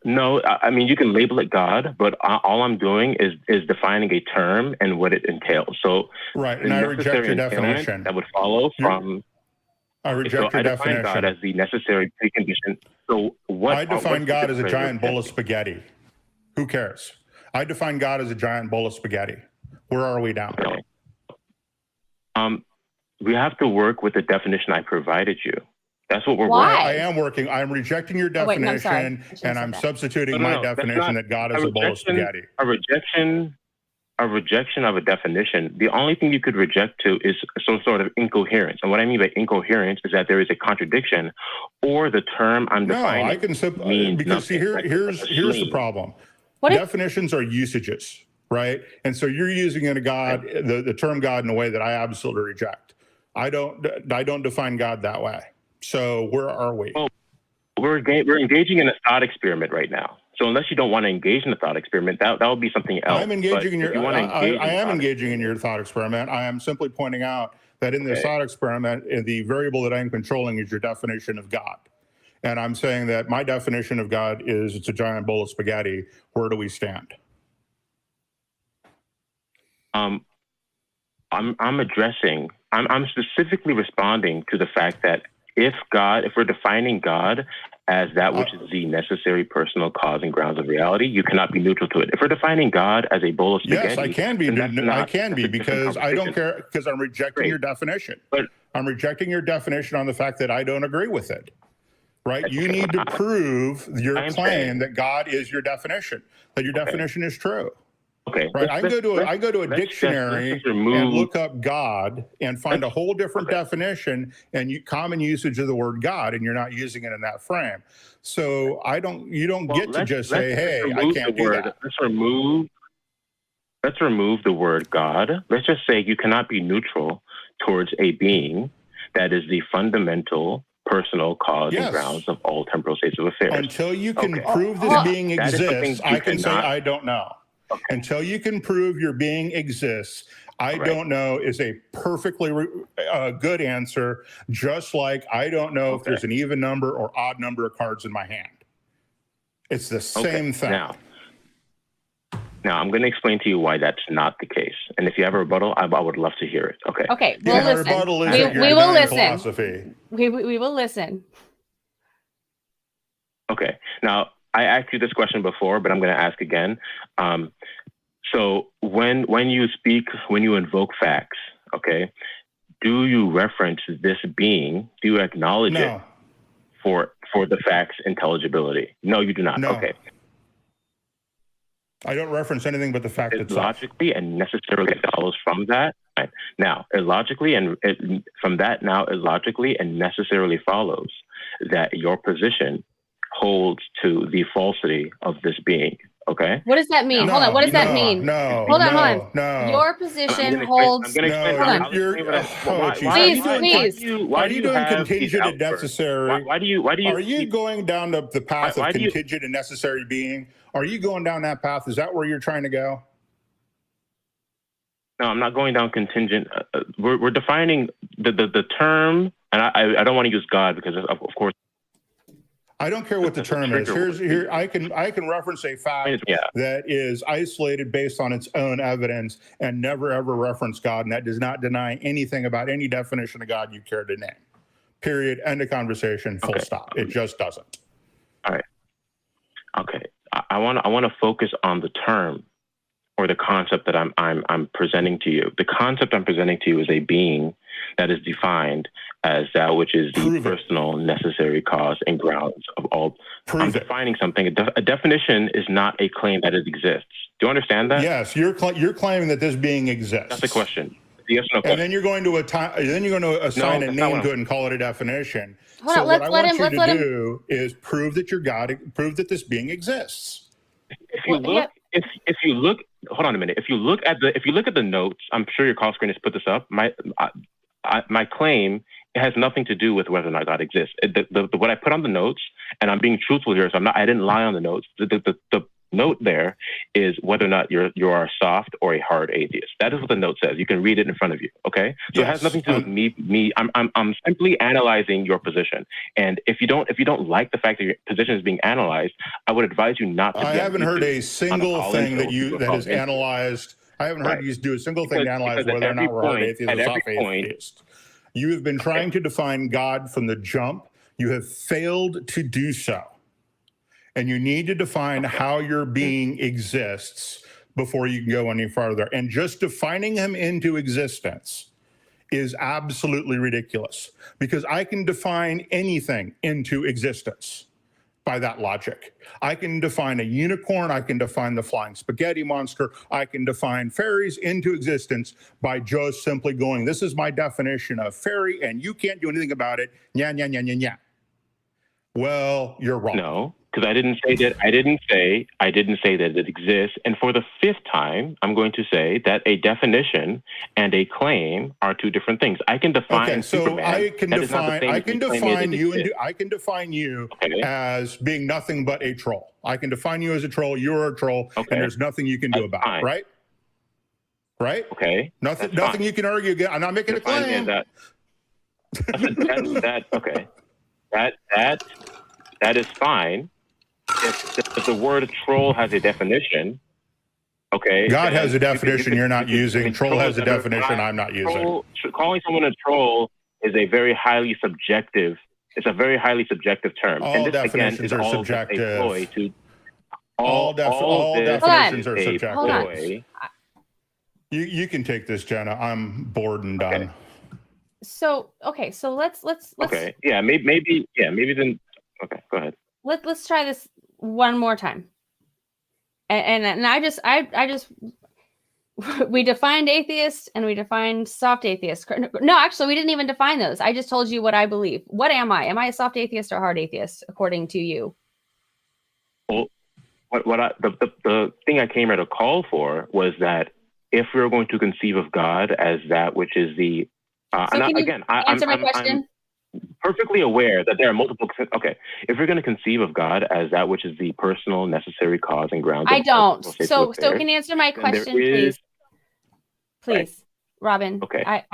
No, I mean, you can label it God, but all I'm doing is defining a term and what it entails. So, right, and I reject your definition. That would follow from. I reject your definition. I define God as the necessary precondition. So I define God as a giant bowl of spaghetti. Who cares? I define God as a giant bowl of spaghetti. Where are we now? We have to work with the definition I provided you. That's what we're working. I am working. I'm rejecting your definition, and I'm substituting my definition that God is a bowl of spaghetti. A rejection of a definition. The only thing you could reject to is some sort of incoherence. And what I mean by incoherence is that there is a contradiction, or the term I'm defining. No, I can because see here's the problem. Definitions are usages, right? And so you're using the term God in a way that I absolutely reject. I don't define God that way. So where are we? Well, we're engaging in a thought experiment right now. So unless you don't want to engage in the thought experiment, that would be something else. I'm engaging in your. I am engaging in your thought experiment. I am simply pointing out that in the thought experiment, the variable that I'm controlling is your definition of God. And I'm saying that my definition of God is it's a giant bowl of spaghetti. Where do we stand? I'm specifically responding to the fact that if we're defining God as that which is the necessary personal cause and grounds of reality, you cannot be neutral to it. If we're defining God as a bowl of spaghetti, yes, I can be. I can be, because I don't care, because I'm rejecting your definition. But I'm rejecting your definition on the fact that I don't agree with it. Right? You need to prove your claim that God is your definition, that your definition is true. Okay. Right. I go to a dictionary and look up God and find a whole different definition and common usage of the word God, and you're not using it in that frame. So you don't get to just say, hey, I can't do that. Let's remove the word God. Let's just say you cannot be neutral towards a being that is the fundamental personal cause and grounds of all temporal states of affairs. Until you can prove this being exists, I can say I don't know. Okay. Until you can prove your being exists, I don't know is a perfectly good answer, just like I don't know if there's an even number or odd number of cards in my hand. It's the same thing. Now, I'm going to explain to you why that's not the case. And if you have a rebuttal, I would love to hear it. Okay. Okay. We'll listen. Rebuttal is we will listen. Philosophy. We will listen. Okay. Now, I asked you this question before, but I'm going to ask again. So when you invoke facts, okay, do you reference this being? Do you acknowledge it for the fact's intelligibility? No, you do not. No. Okay. I don't reference anything but the fact that logically and necessarily follows from that. Right. Now, it logically and necessarily follows that your position holds to the falsity of this being. Okay. What does that mean? Hold on. What does that mean? Hold on. Your position holds. Hold on. Please. Why are you doing contingent and necessary? Why do you? Are you going down the path of contingent and necessary being? Are you going down that path? Is that where you're trying to go? No, I'm not going down contingent. We're defining the term, and I don't want to use God because of course. I don't care what the term is. Here I can reference a fact that is isolated based on its own evidence and never ever reference God, and that does not deny anything about any definition of God you care to name. Period. End of conversation. Full stop. It just doesn't. All right. Okay. I want to focus on the term or the concept that I'm presenting to you. The concept I'm presenting to you is a being that is defined as that which is the personal, necessary cause and grounds of all. I'm defining something. A definition is not a claim that it exists. Do you understand that? Yes, you're claiming that this being exists. That's the question. Yes or no question. And then you're going to assign a name to it and call it a definition. Hold on, what I want you to do is prove that you're God. Prove that this being exists. If you look, hold on a minute. If you look at the notes, I'm sure your call screen has put this up. My claim, it has nothing to do with whether or not God exists. What I put on the notes, and I'm being truthful here, so I didn't lie on the notes. The note there is whether or not you are a soft or a hard atheist. That is what the note says. You can read it in front of you. Okay, so it has nothing to do with me. I'm simply analyzing your position. And if you don't like the fact that your position is being analyzed, I would advise you not to. I haven't heard a single thing that is analyzed. I haven't heard you do a single thing to analyze whether or not we're hard atheists or soft atheists. You have been trying to define God from the jump. You have failed to do so. And you need to define how your being exists before you can go any farther. And just defining him into existence is absolutely ridiculous, because I can define anything into existence by that logic. I can define a unicorn. I can define the flying spaghetti monster. I can define fairies into existence by just simply going, this is my definition of fairy, and you can't do anything about it. Nya, nya, nya, nya, nya. Well, you're wrong. No. because I didn't say that it exists. And for the fifth time, I'm going to say that a definition and a claim are two different things. I can define Superman. I can define you okay. as being nothing but a troll. I can define you as a troll. You're a troll, and there's nothing you can do about it, right? Right? Okay. Nothing you can argue against. I'm not making a claim. That is fine. If the word troll has a definition, okay. God has a definition you're not using. Troll has a definition I'm not using. Calling someone a troll is a very highly subjective. It's a very highly subjective term. All definitions are subjective. All definitions are subjective. Hold on. You can take this, Jenna. I'm bored and done. Okay. So let's okay. Yeah, maybe then. Okay, go ahead. Let's try this one more time. And I just we defined atheist and we defined soft atheist. No, actually we didn't even define those. I just told you what I believe. What am I? Am I a soft atheist or hard atheist according to you? Well, the thing I came here to call for was that if we were going to conceive of God as that which is the answer my question? I'm perfectly aware that there are multiple. Okay, if we're going to conceive of God as that which is the personal, necessary cause and ground. I don't. So can you answer my question, please? Please, Robin. Okay. I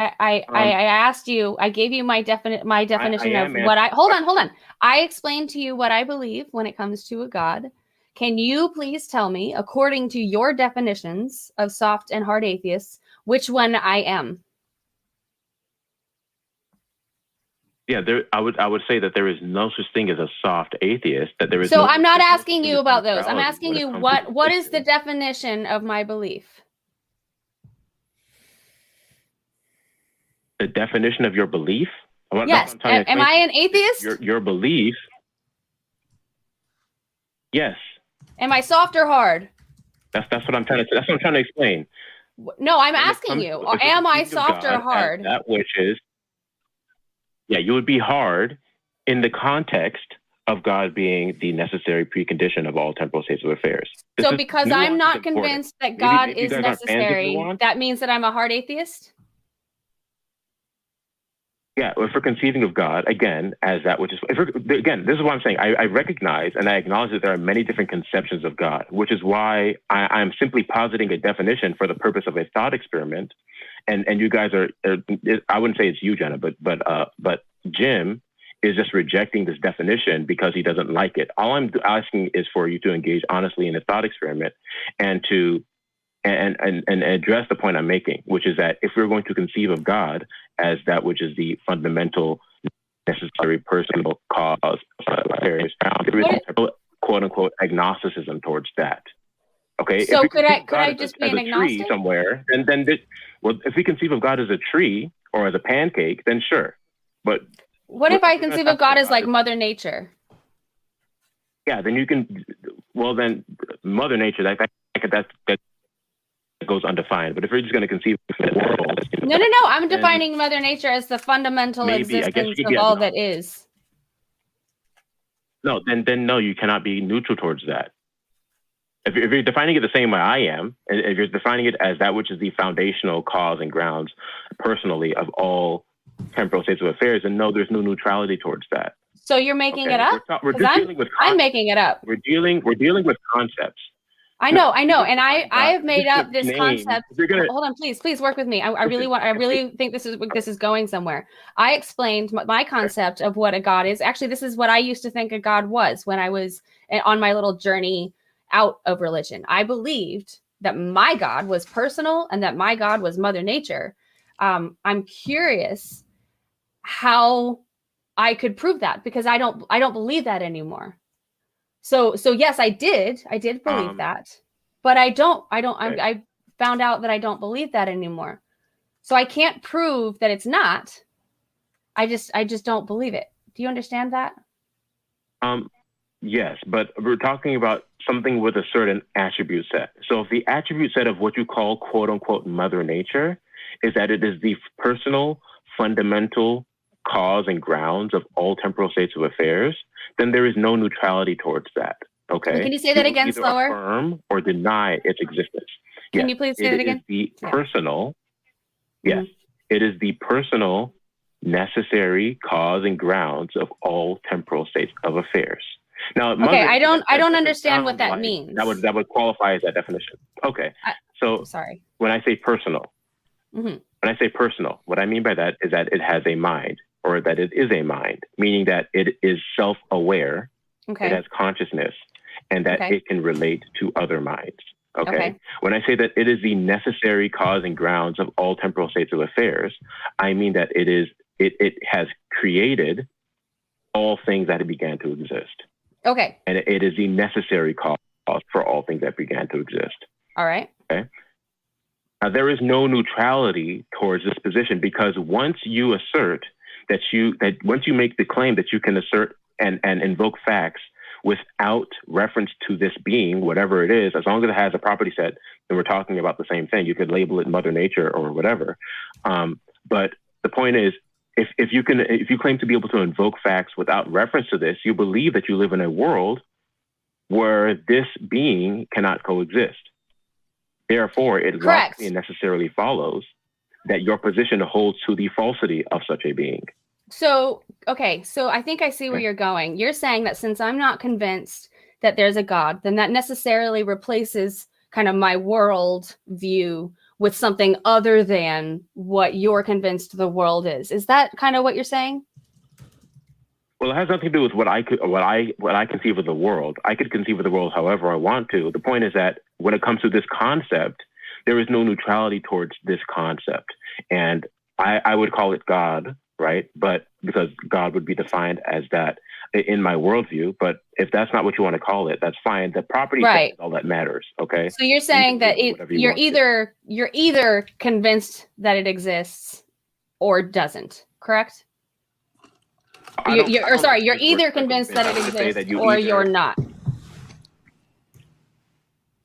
asked you. I gave you my definition of what I. Hold on. I explained to you what I believe when it comes to a God. Can you please tell me, according to your definitions of soft and hard atheists, which one I am? Yeah, I would say that there is no such thing as a soft atheist. That there is. So I'm not asking you about those. I'm asking you what is the definition of my belief? The definition of your belief? Yes. Am I an atheist? Your belief. Yes. Am I soft or hard? That's what I'm trying to. That's what I'm trying to explain. No, I'm asking you. Am I soft or hard? That which is. Yeah, you would be hard in the context of God being the necessary precondition of all temporal states of affairs. So because I'm not convinced that God is necessary, that means that I'm a hard atheist? Yeah, if we're conceiving of God, again, as that which is... Again, this is what I'm saying. I recognize and I acknowledge that there are many different conceptions of God, which is why I'm simply positing a definition for the purpose of a thought experiment. And you guys are I wouldn't say it's you, Jenna, but Jim is just rejecting this definition because he doesn't like it. All I'm asking is for you to engage honestly in a thought experiment and to address the point I'm making, which is that if we're going to conceive of God as that which is the fundamental, necessary personal cause of there is quote unquote agnosticism towards that. Okay. So could I just be an agnostic? Tree somewhere, well, if we conceive of God as a tree or as a pancake, then sure. But what if I conceive of God as like Mother Nature? Yeah, then you can. Well, then Mother Nature that goes undefined. But if we're just going to conceive of the world, no. I'm defining Mother Nature as the fundamental existence of all that is. No, then no, you cannot be neutral towards that. If you're defining it the same way I am, and if you're defining it as that which is the foundational cause and grounds, personally, of all temporal states of affairs, then no, there's no neutrality towards that. So you're making it up? I'm making it up. We're dealing with concepts. I know, and I have made up this concept. Hold on, please work with me. I really think this is going somewhere. I explained my concept of what a God is. Actually, this is what I used to think a God was when I was on my little journey out of religion. I believed that my God was personal and that my God was Mother Nature. I'm curious how I could prove that because I don't believe that anymore. So yes, I did believe that, but I found out that I don't believe that anymore. So I can't prove that it's not. I just don't believe it. Do you understand that? Yes, but we're talking about something with a certain attribute set. So if the attribute set of what you call quote unquote Mother Nature is that it is the personal, fundamental cause and grounds of all temporal states of affairs, then there is no neutrality towards that. Okay. Can you say that again, either slower? Affirm or deny its existence. Can you please say that again? It is the personal. Yes, it is the personal, necessary cause and grounds of all temporal states of affairs. Now, okay, I don't understand what that means. That would qualify as that definition. Okay, so sorry. When I say personal, what I mean by that is that it has a mind, or that it is a mind, meaning that it is self-aware, it has consciousness, and that it can relate to other minds. Okay. When I say that it is the necessary cause and grounds of all temporal states of affairs, I mean that it has created all things that began to exist. Okay. And it is the necessary cause for all things that began to exist. All right. Okay. Now, there is no neutrality towards this position, because once you assert that once you make the claim that you can assert and invoke facts without reference to this being, whatever it is, as long as it has a property set, then we're talking about the same thing. You could label it Mother Nature or whatever. But the point is, if you claim to be able to invoke facts without reference to this, you believe that you live in a world where this being cannot coexist. Therefore, it logically and necessarily follows that your position holds to the falsity of such a being. So I think I see where you're going. You're saying that since I'm not convinced that there's a God, then that necessarily replaces kind of my world view with something other than what you're convinced the world is. Is that kind of what you're saying? Well, it has nothing to do with what I conceive of the world. I could conceive of the world however I want to. The point is that when it comes to this concept, there is no neutrality towards this concept. And I would call it God, right? But because God would be defined as that in my worldview. But if that's not what you want to call it, that's fine. The property is all that matters. Okay. So you're saying that you're either convinced that it exists or doesn't, correct? You're either convinced that it exists or you're not.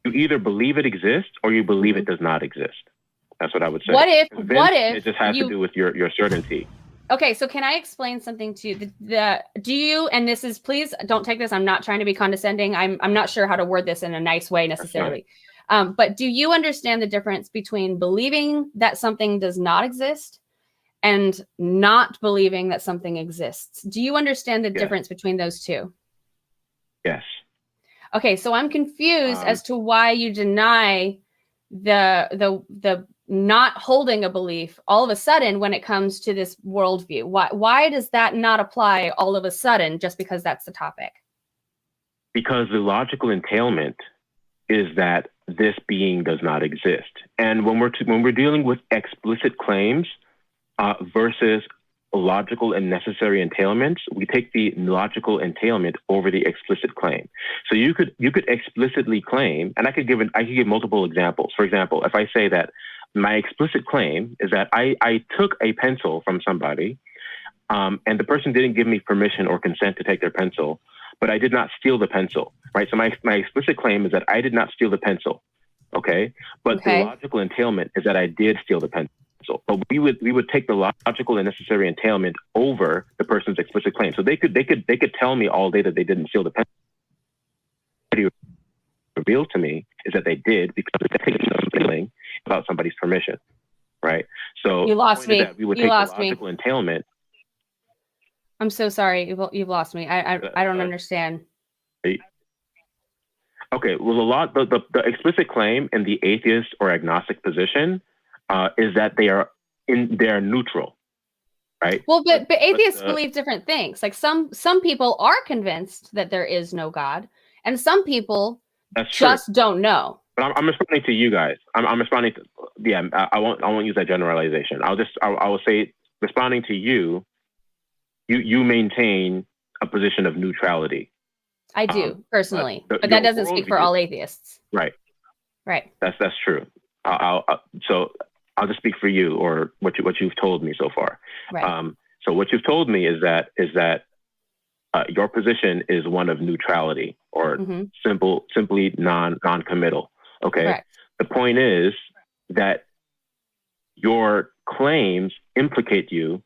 You either believe it exists or you believe it does not exist. That's what I would say. What if it just has to do with your certainty? Okay, so can I explain something to you? Do you, and this is, please don't take this, I'm not trying to be condescending. I'm not sure how to word this in a nice way necessarily. But do you understand the difference between believing that something does not exist and not believing that something exists? Do you understand the difference between those two? Yes. Okay, so I'm confused as to why you deny the not holding a belief all of a sudden when it comes to this worldview. Why does that not apply all of a sudden just because that's the topic? Because the logical entailment is that this being does not exist. And when we're dealing with explicit claims versus logical and necessary entailments, we take the logical entailment over the explicit claim. So you could explicitly claim, and I could give multiple examples. For example, if I say that my explicit claim is that I took a pencil from somebody, and the person didn't give me permission or consent to take their pencil, but I did not steal the pencil, right? So my explicit claim is that I did not steal the pencil, okay? But the logical entailment is that I did steal the pencil. But we would take the logical and necessary entailment over the person's explicit claim. So they could tell me all day that they didn't steal the pencil. What revealed to me is that they did because they're stealing without somebody's permission, right? So you lost me. We would take the logical entailment. I'm so sorry. You've lost me. I don't understand. Okay. Well, the explicit claim in the atheist or agnostic position is that they are neutral, right? Well, but atheists believe different things. Like some people are convinced that there is no God, and some people just don't know. But I'm responding to you guys. I'm responding to I won't use that generalization. I will say, responding to you, you maintain a position of neutrality. I do personally, but that doesn't speak for all atheists. Right. Right. That's true. So I'll just speak for you or what you've told me so far. Right. So what you've told me is that your position is one of neutrality or simply non-committal. Okay. Correct. The point is that your claims implicate you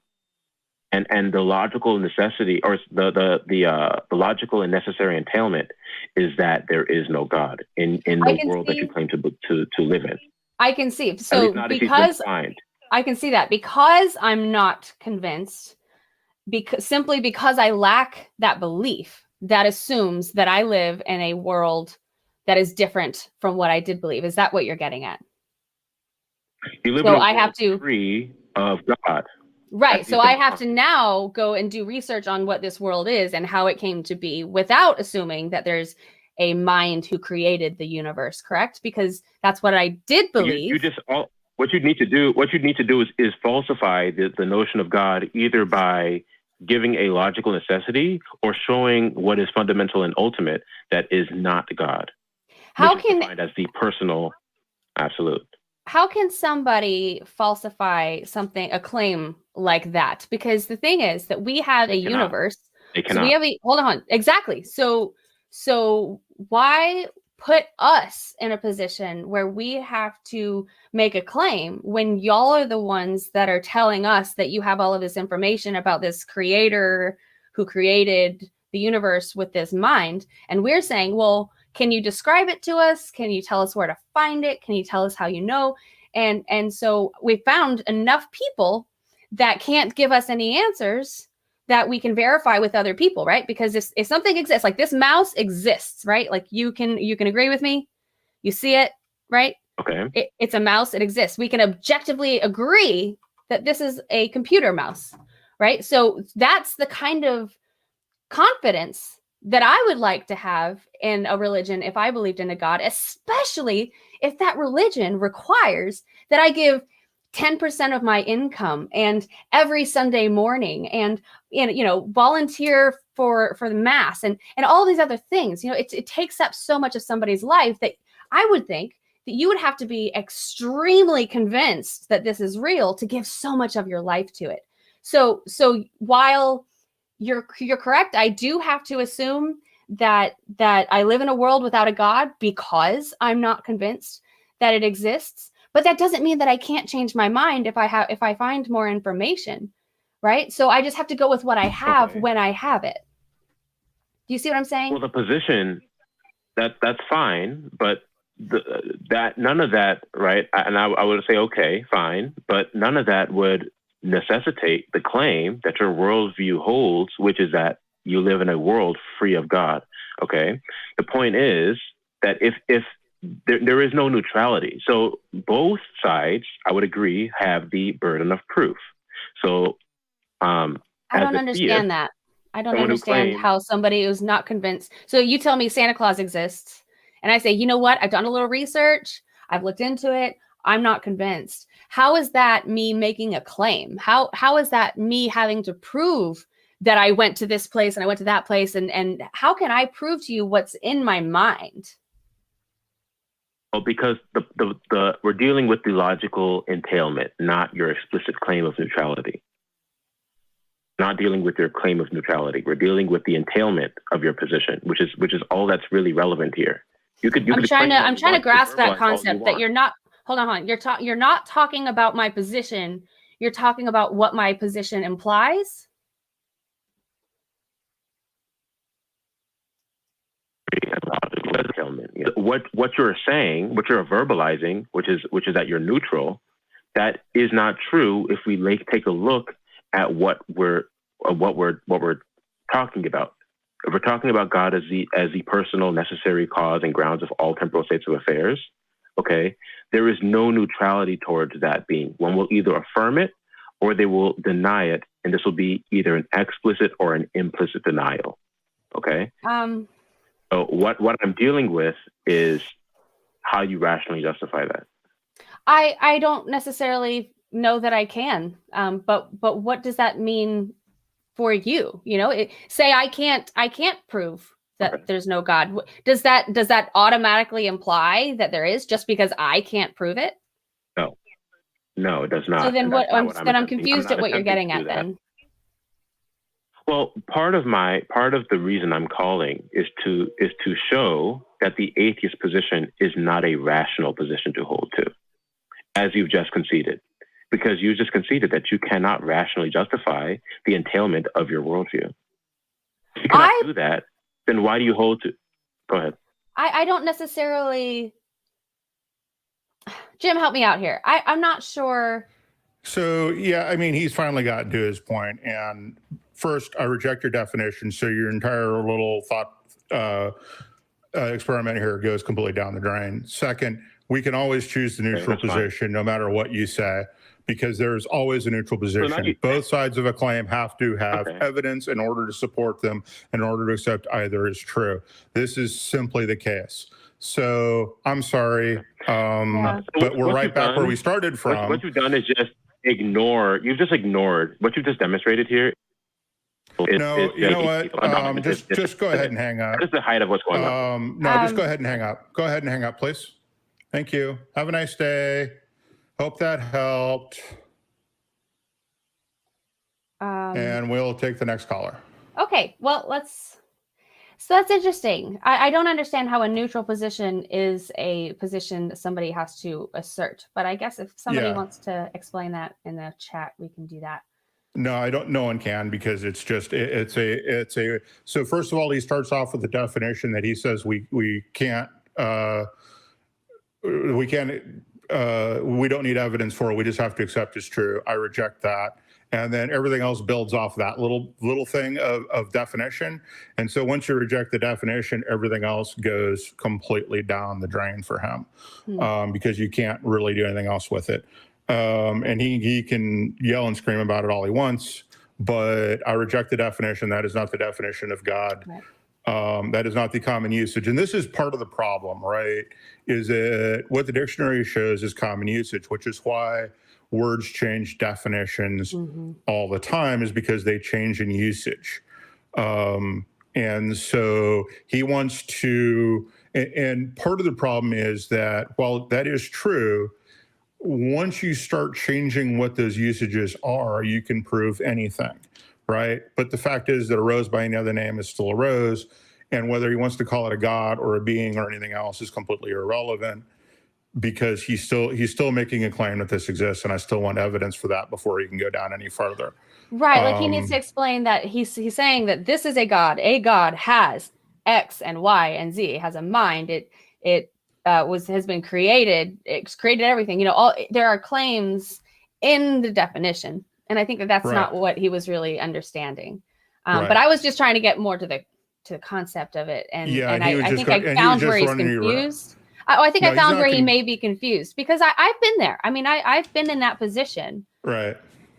And the logical necessity, or the logical and necessary entailment, is that there is no God in the world that you claim to live in. I can see. So because I can see that, because I'm not convinced, simply because I lack that belief, that assumes that I live in a world that is different from what I did believe. Is that what you're getting at? You live in a world free of God. Right. So I have to now go and do research on what this world is and how it came to be without assuming that there's a mind who created the universe, correct? Because that's what I did believe. What you need to do is falsify the notion of God, either by giving a logical necessity or showing what is fundamental and ultimate that is not God. How can defined as the personal absolute? How can somebody falsify a claim like that? Because the thing is that we have a universe. They cannot. So we have hold on. Exactly. So why put us in a position where we have to make a claim when y'all are the ones that are telling us that you have all of this information about this creator who created the universe with this mind? And we're saying, well, can you describe it to us? Can you tell us where to find it? Can you tell us how you know? And so we found enough people that can't give us any answers that we can verify with other people, right? Because if something exists, like this mouse exists, right? Like you can agree with me. You see it, right? Okay. It's a mouse. It exists. We can objectively agree that this is a computer mouse, right? So that's the kind of confidence that I would like to have in a religion if I believed in a God, especially if that religion requires that I give 10% of my income and every Sunday morning and volunteer for the mass and all these other things. It takes up so much of somebody's life that I would think that you would have to be extremely convinced that this is real to give so much of your life to it. So while you're correct, I do have to assume that I live in a world without a God because I'm not convinced that it exists. But that doesn't mean that I can't change my mind if I find more information, right? So I just have to go with what I have when I have it. Do you see what I'm saying? Well, the position that's fine, but that none of that, right? And I would say, okay, fine, but none of that would necessitate the claim that your worldview holds, which is that you live in a world free of God. Okay. The point is that if there is no neutrality, so both sides, I would agree, have the burden of proof. So I don't understand that. I don't understand how somebody who's not convinced. So you tell me Santa Claus exists, and I say, you know what? I've done a little research. I've looked into it. I'm not convinced. How is that me making a claim? How is that me having to prove that I went to this place and I went to that place? And how can I prove to you what's in my mind? Well, because we're dealing with the logical entailment, not your explicit claim of neutrality. Not dealing with your claim of neutrality. We're dealing with the entailment of your position, which is all that's really relevant here. I'm trying to grasp that concept that you're not. Hold on. You're not talking about my position. You're talking about what my position implies. What you're saying, what you're verbalizing, which is that you're neutral, that is not true if we take a look at what we're talking about. If we're talking about God as the personal, necessary cause and grounds of all temporal states of affairs, okay, there is no neutrality towards that being. One will either affirm it or they will deny it, and this will be either an explicit or an implicit denial. Okay. So what I'm dealing with is how you rationally justify that. I don't necessarily know that I can, but what does that mean for you? Say I can't prove that there's no God. Does that automatically imply that there is just because I can't prove it? No, it does not. So then I'm confused at what you're getting at then. Well, part of the reason I'm calling is to show that the atheist position is not a rational position to hold to, as you've just conceded. because you just conceded that you cannot rationally justify the entailment of your worldview. If you cannot do that, then why do you hold to? Go ahead. I don't necessarily. Jim, help me out here. I'm not sure. So, yeah, I mean, he's finally gotten to his point. And first, I reject your definition. So your entire little thought experiment here goes completely down the drain. Second, we can always choose the neutral position no matter what you say, because there's always a neutral position. Both sides of a claim have to have evidence in order to support them, in order to accept either is true. This is simply the case. So I'm sorry, but we're right back where we started from. What you've done is just ignore. You've just ignored what you've just demonstrated here. You know what? Just go ahead and hang up. What is the height of what's going on? Just go ahead and hang up. Go ahead and hang up, please. Thank you. Have a nice day. Hope that helped. And we'll take the next caller. Okay, well, so that's interesting. I don't understand how a neutral position is a position that somebody has to assert. But I guess if somebody wants to explain that in the chat, we can do that. No, I don't. No one can, because it's just it's a. So first of all, he starts off with the definition that he says we can't we don't need evidence for it. We just have to accept as true. I reject that. And then everything else builds off that little thing of definition. And so once you reject the definition, everything else goes completely down the drain for him, because you can't really do anything else with it. And he can yell and scream about it all he wants, but I reject the definition. That is not the definition of God. Right. That is not the common usage. And this is part of the problem, right? Is that what the dictionary shows is common usage, which is why words change definitions all the time, is because they change in usage. And so he wants to, and part of the problem is that while that is true, once you start changing what those usages are, you can prove anything, right? But the fact is that a rose by any other name is still a rose, and whether he wants to call it a god or a being or anything else is completely irrelevant, because he's still making a claim that this exists, and I still want evidence for that before he can go down any further. Right, like he needs to explain that he's saying that this is a god. A god has X and Y and Z. It has a mind. It has been created. It's created everything. You know, there are claims in the definition, and I think that that's not what he was really understanding. But I was just trying to get more to the concept of it, and I think I found where he's confused. I think I found where he may be confused, because I've been there. I mean, I've been in that position, right,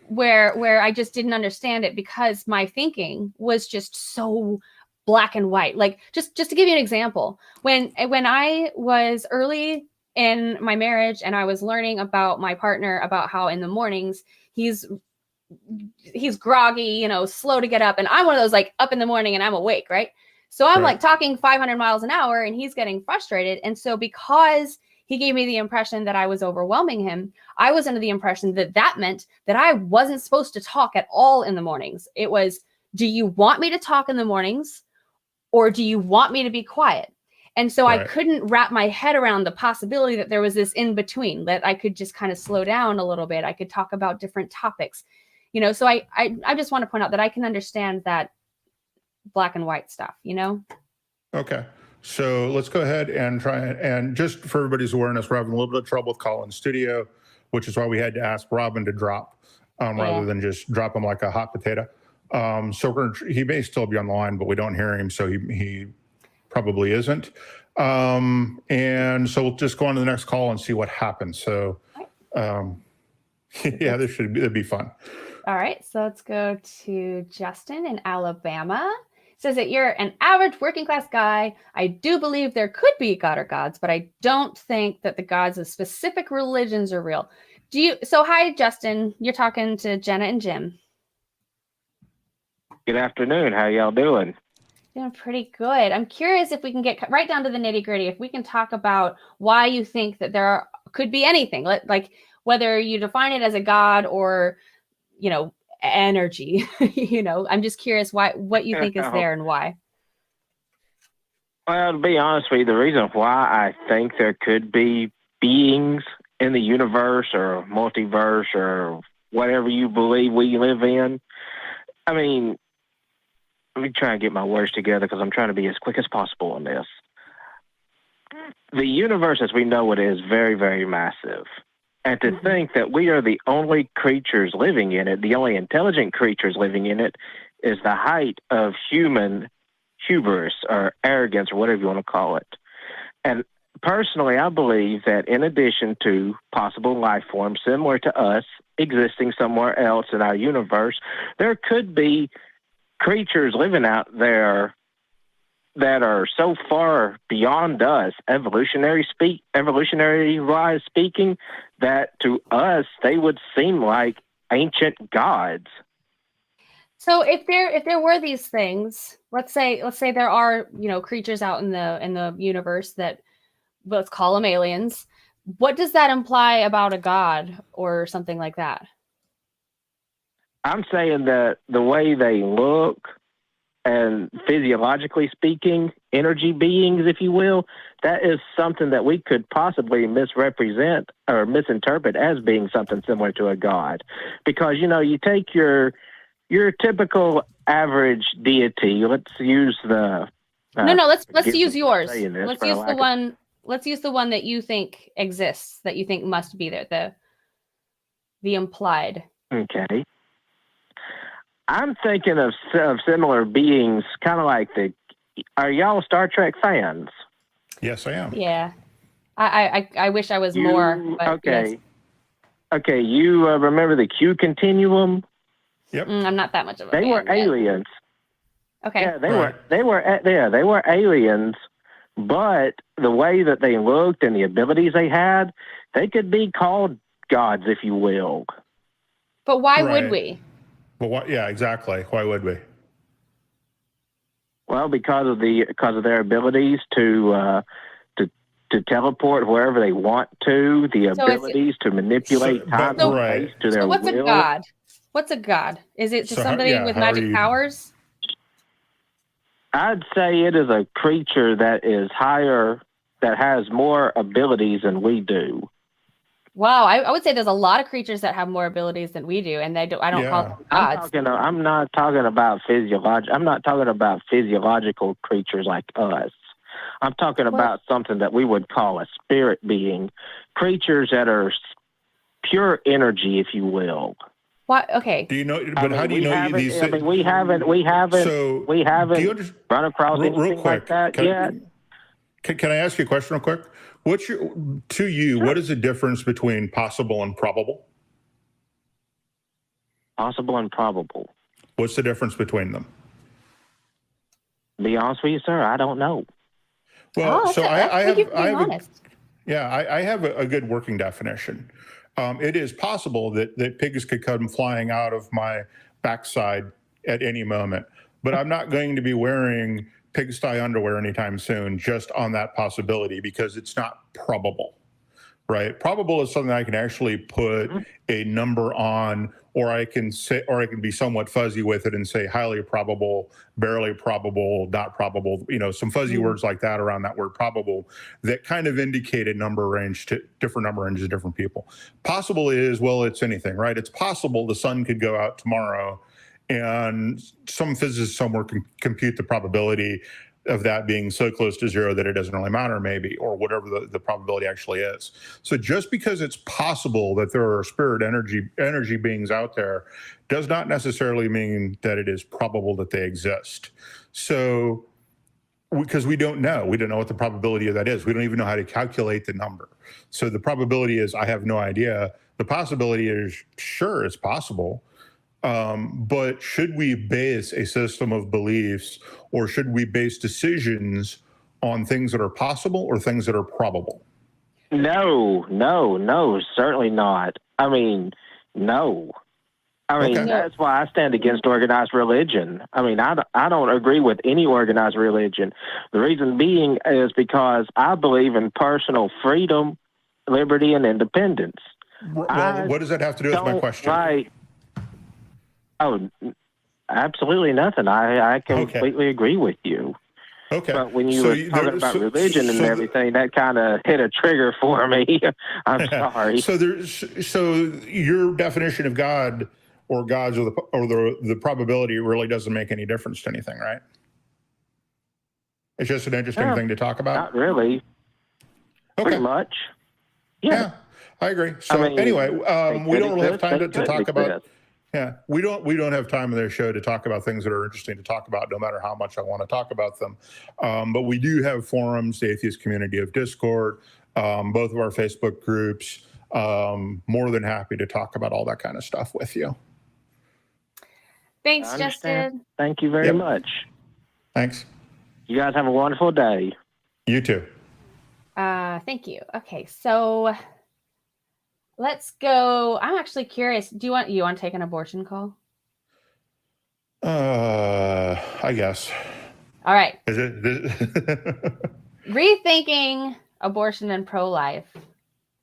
where I just didn't understand it, because my thinking was just so black and white. Like, just to give you an example, when I was early in my marriage and I was learning about my partner, about how in the mornings he's groggy, you know, slow to get up, and I'm one of those, like, up in the morning and I'm awake, right? So I'm like talking 500 miles an hour and he's getting frustrated. And so because he gave me the impression that I was overwhelming him, I was under the impression that meant that I wasn't supposed to talk at all in the mornings. It was, do you want me to talk in the mornings, or do you want me to be quiet? And so I couldn't wrap my head around the possibility that there was this in between, that I could just kind of slow down a little bit. I could talk about different topics, you know. So I just want to point out that I can understand that black and white stuff, you know? Okay. So let's go ahead and try it. And just for everybody's awareness, we're having a little bit of trouble with Call in Studio, which is why we had to ask Robin to drop rather than just drop him like a hot potato. So he may still be on the line, but we don't hear him. So he probably isn't. And so we'll just go on to the next call and see what happens. So yeah, that'd be fun. All right. So let's go to Justin in Alabama. Says that you're an average working class guy. I do believe there could be God or gods, but I don't think that the gods of specific religions are real. So hi, Justin. You're talking to Jenna and Jim. Good afternoon. How y'all doing? Doing pretty good. I'm curious if we can get right down to the nitty gritty. If we can talk about why you think that could be anything, like whether you define it as a god or, you know, energy. You know, I'm just curious what you think is there and why. Well, to be honest with you, the reason why I think there could be beings in the universe or multiverse or whatever you believe we live in. I mean, let me try and get my words together because I'm trying to be as quick as possible on this. The universe as we know it is very, very massive. And to think that we are the only creatures living in it, the only intelligent creatures living in it, is the height of human hubris or arrogance or whatever you want to call it. And personally, I believe that in addition to possible life forms similar to us existing somewhere else in our universe, there could be creatures living out there that are so far beyond us, evolutionary-wise speaking, that to us they would seem like ancient gods. So if there were these things, let's say there are, you know, creatures out in the universe that, let's call them aliens. What does that imply about a god or something like that? I'm saying that the way they look and physiologically speaking, energy beings, if you will, that is something that we could possibly misrepresent or misinterpret as being something similar to a god. Because, you know, you take your typical average deity, let's use the... let's use yours. Let's use the one that you think exists, that you think must be there, the implied. Okay. I'm thinking of similar beings, kind of like are y'all Star Trek fans? Yes, I am. Yeah. I wish I was more. But okay. Yes. Okay, you remember the Q continuum? Yep. I'm not that much of a fan. They were aliens. Okay. Yeah, they were aliens, but the way that they looked and the abilities they had, they could be called gods, if you will. But why would we? But what? Yeah, exactly. Why would we? Well, because of their abilities to teleport wherever they want to, the abilities to manipulate time and space to their will. What's a god? What's a god? Is it just somebody with magic powers? I'd say it is a creature that is higher, that has more abilities than we do. Wow, I would say there's a lot of creatures that have more abilities than we do, and I don't call them gods. I'm not talking about physiological creatures like us. I'm talking about something that we would call a spirit being, creatures that are pure energy, if you will. What? Okay. Do you know? But how do you know these? I mean, we haven't run across anything like that yet. Can I ask you a question real quick? What is the difference between possible and probable? Possible and probable. What's the difference between them? To be honest with you, sir, I don't know. Well, I have a good working definition. It is possible that pigs could come flying out of my backside at any moment, but I'm not going to be wearing pigsty underwear anytime soon just on that possibility, because it's not probable, right? Probable is something I can actually put a number on, or I can be somewhat fuzzy with it and say highly probable, barely probable, not probable, some fuzzy words like that around that word probable that kind of indicate a number range to different number ranges of different people. Possible is, well, it's anything, right? It's possible the sun could go out tomorrow, and some physicists somewhere can compute the probability of that being so close to zero that it doesn't really matter, maybe, or whatever the probability actually is. So just because it's possible that there are spirit energy beings out there does not necessarily mean that it is probable that they exist. So because we don't know what the probability of that is. We don't even know how to calculate the number. So the probability is, I have no idea. The possibility is, sure, it's possible. But should we base a system of beliefs, or should we base decisions on things that are possible or things that are probable? No, certainly not. I mean, no. That's why I stand against organized religion. I mean, I don't agree with any organized religion. The reason being is because I believe in personal freedom, liberty, and independence. Well, what does that have to do with my question? Oh, absolutely nothing. I completely agree with you. Okay. But when you were talking about religion and everything, that kind of hit a trigger for me. I'm sorry. So your definition of God or gods or the probability really doesn't make any difference to anything, right? It's just an interesting thing to talk about. Not really. Okay. Pretty much. Yeah, I agree. So anyway, we don't really have time to talk about. Yeah, we don't have time in their show to talk about things that are interesting to talk about, no matter how much I want to talk about them. But we do have forums, the Atheist Community of Discord, both of our Facebook groups. More than happy to talk about all that kind of stuff with you. Thanks, Justin. Thank you very much. Thanks. You guys have a wonderful day. You too. Thank you. Okay, so let's go. I'm actually curious. Do you want to take an abortion call? I guess. All right. Is it? Rethinking abortion and pro-life.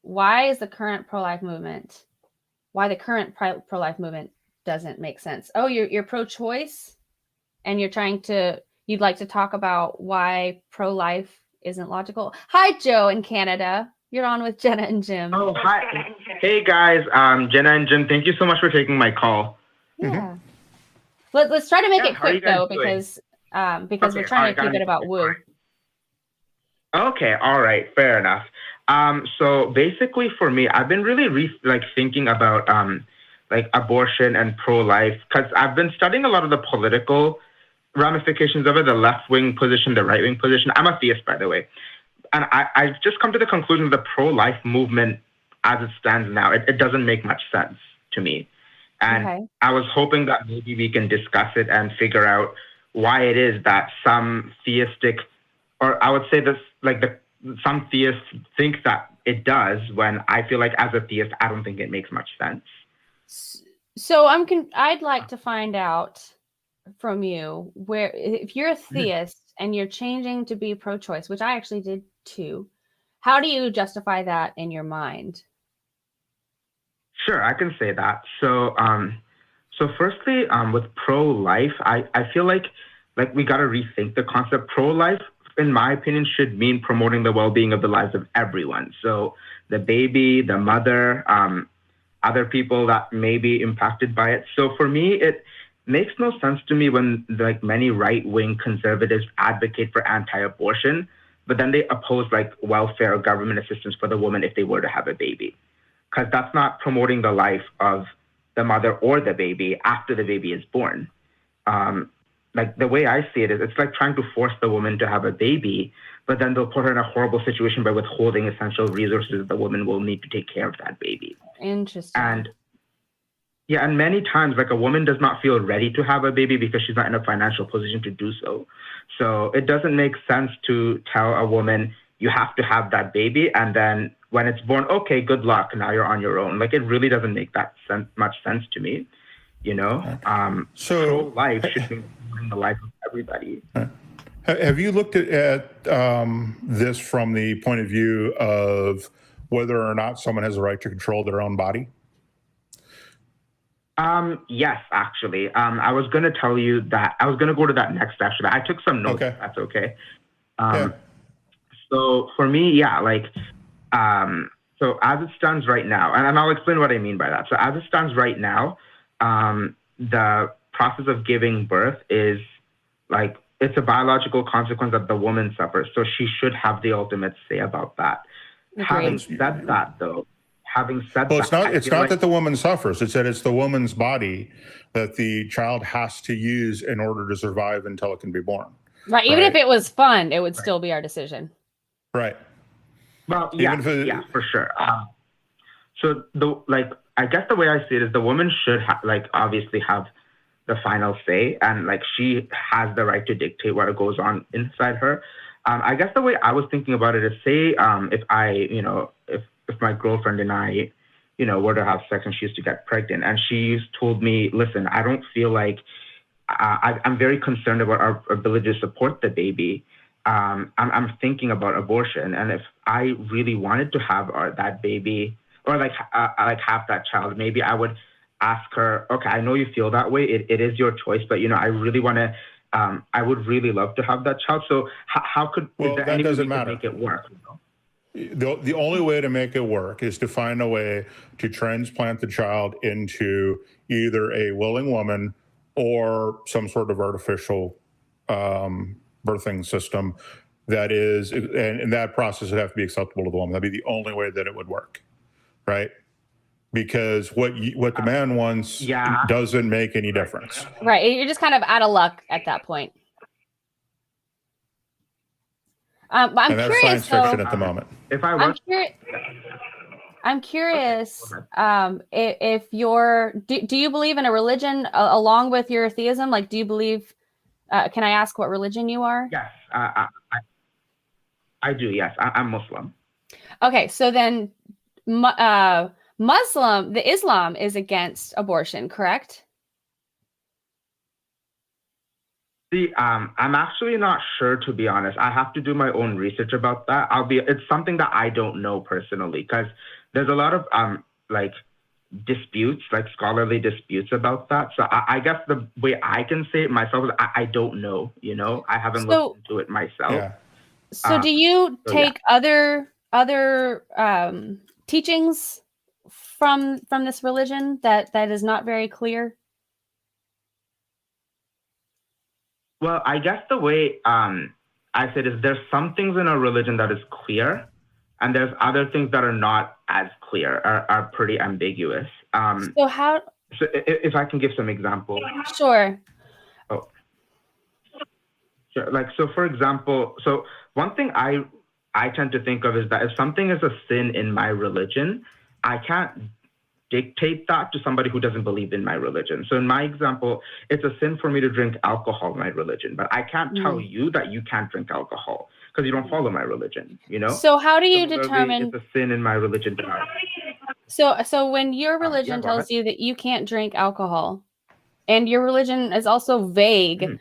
Why is the current pro-life movement? Why the current pro-life movement doesn't make sense? Oh, you're pro-choice, and you'd like to talk about why pro-life isn't logical. Hi, Joe in Canada. You're on with Jenna and Jim. Oh, hi. Hey, guys. Jenna and Jim, thank you so much for taking my call. Yeah. Let's try to make it quick, though, because we're trying to keep it about woo. Okay. All right. Fair enough. So basically for me, I've been really thinking about abortion and pro-life, because I've been studying a lot of the political ramifications of it, the left-wing position, the right-wing position. I'm a theist, by the way. And I've just come to the conclusion that the pro-life movement, as it stands now, it doesn't make much sense to me. And I was hoping that maybe we can discuss it and figure out why it is that some theistic, or I would say this, some theists think that it does, when I feel like as a theist, I don't think it makes much sense. So I'd like to find out from you, where if you're a theist and you're changing to be pro-choice, which I actually did too, how do you justify that in your mind? Sure, I can say that. So firstly, with pro-life, I feel like we got to rethink the concept. Pro-life, in my opinion, should mean promoting the well-being of the lives of everyone. So the baby, the mother, other people that may be impacted by it. So for me, it makes no sense to me when many right-wing conservatives advocate for anti-abortion, but then they oppose welfare or government assistance for the woman if they were to have a baby, because that's not promoting the life of the mother or the baby after the baby is born. The way I see it is, it's like trying to force the woman to have a baby, but then they'll put her in a horrible situation by withholding essential resources that the woman will need to take care of that baby. Interesting. And many times, a woman does not feel ready to have a baby because she's not in a financial position to do so. So it doesn't make sense to tell a woman, you have to have that baby, and then when it's born, okay, good luck, now you're on your own. It really doesn't make that much sense to me, So life should be the life of everybody. Have you looked at this from the point of view of whether or not someone has a right to control their own body? Yes, actually. I was going to tell you that. I was going to go to that next, actually. I took some notes. Okay. That's okay. So for me, so as it stands right now, and I'll explain what I mean by that. So as it stands right now, the process of giving birth is it's a biological consequence that the woman suffers. So she should have the ultimate say about that. Agreed. Having said that, though, it's not that the woman suffers. It's that it's the woman's body that the child has to use in order to survive until it can be born. Right. Even if it was fun, it would still be our decision. Right. Well, yeah, for sure. So I guess the way I see it is the woman should obviously have the final say, and she has the right to dictate what goes on inside her. I guess the way I was thinking about it is, say, if I, if my girlfriend and I, were to have sex and she used to get pregnant, and she told me, listen, I don't feel like I'm very concerned about our ability to support the baby. I'm thinking about abortion, and if I really wanted to have that baby, or have that child, maybe I would ask her, okay, I know you feel that way. It is your choice, but I really want to I would really love to have that child. So how could, well, is there that any way doesn't we could matter. make it work? The only way to make it work is to find a way to transplant the child into either a willing woman or some sort of artificial birthing system that is, and that process would have to be acceptable to the woman. That'd be the only way that it would work, right? Because what the man wants doesn't make any difference. Right. You're just kind of out of luck at that point. I'm and that's curious, science fiction at the moment. If I was, I'm curious if you're, do you believe in a religion along with your theism? Like, do you believe, can I ask what religion you are? Yes, I do. Yes, I'm Muslim. Okay. So then the Islam is against abortion, correct? See, I'm actually not sure, to be honest. I have to do my own research about that. It's something that I don't know personally, because there's a lot of like disputes, like scholarly disputes about that. So I guess the way I can say it myself is I don't know. You know, I haven't looked into it myself. Yeah. So do you take other teachings from this religion that is not very clear? Well, I guess the way I said is there's some things in our religion that is clear, and there's other things that are not as clear, are pretty ambiguous. So how? So if I can give some examples. Sure. Oh. Sure. Like, so for example, so one thing I tend to think of is that if something is a sin in my religion, I can't dictate that to somebody who doesn't believe in my religion. So in my example, it's a sin for me to drink alcohol in my religion, but I can't tell you that you can't drink alcohol because you don't follow my religion, you know? So how do you determine? It's a sin in my religion. So when your religion tells you that you can't drink alcohol, and your religion is also vague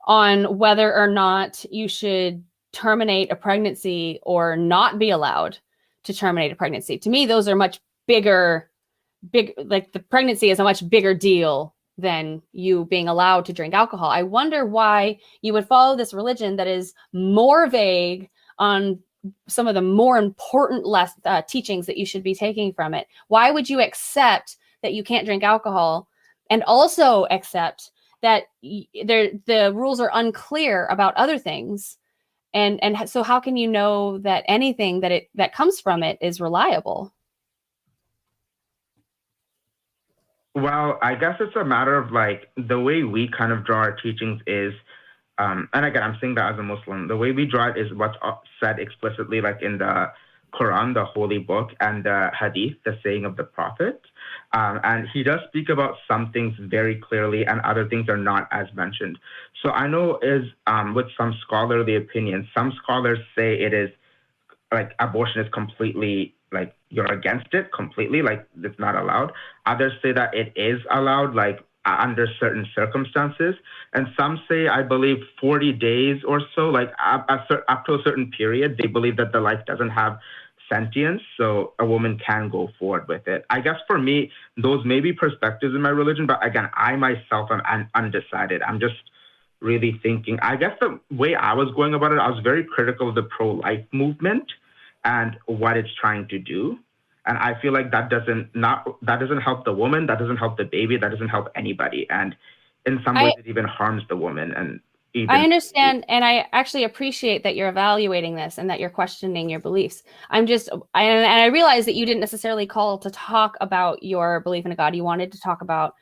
on whether or not you should terminate a pregnancy or not be allowed to terminate a pregnancy. To me, those are much bigger, like the pregnancy is a much bigger deal than you being allowed to drink alcohol. I wonder why you would follow this religion that is more vague on some of the more important teachings that you should be taking from it. Why would you accept that you can't drink alcohol and also accept that the rules are unclear about other things? And so how can you know that anything that comes from it is reliable? Well, I guess it's a matter of like the way we kind of draw our teachings is, and again, I'm saying that as a Muslim, the way we draw it is what's said explicitly, like in the Quran, the holy book, and the Hadith, the saying of the Prophet. And he does speak about some things very clearly and other things are not as mentioned. So I know with some scholarly opinions, some scholars say it is like abortion is completely like you're against it completely, like it's not allowed. Others say that it is allowed, like under certain circumstances. And some say, I believe 40 days or so, like up to a certain period, they believe that the life doesn't have sentience, so a woman can go forward with it. I guess for me, those may be perspectives in my religion, but again, I myself am undecided. I'm just really thinking. I guess the way I was going about it, I was very critical of the pro-life movement and what it's trying to do. And I feel like that doesn't help the woman, that doesn't help the baby, that doesn't help anybody. And in some ways, it even harms the woman. And I understand, and I actually appreciate that you're evaluating this and that you're questioning your beliefs. And I realize that you didn't necessarily call to talk about your belief in a God. You wanted to talk about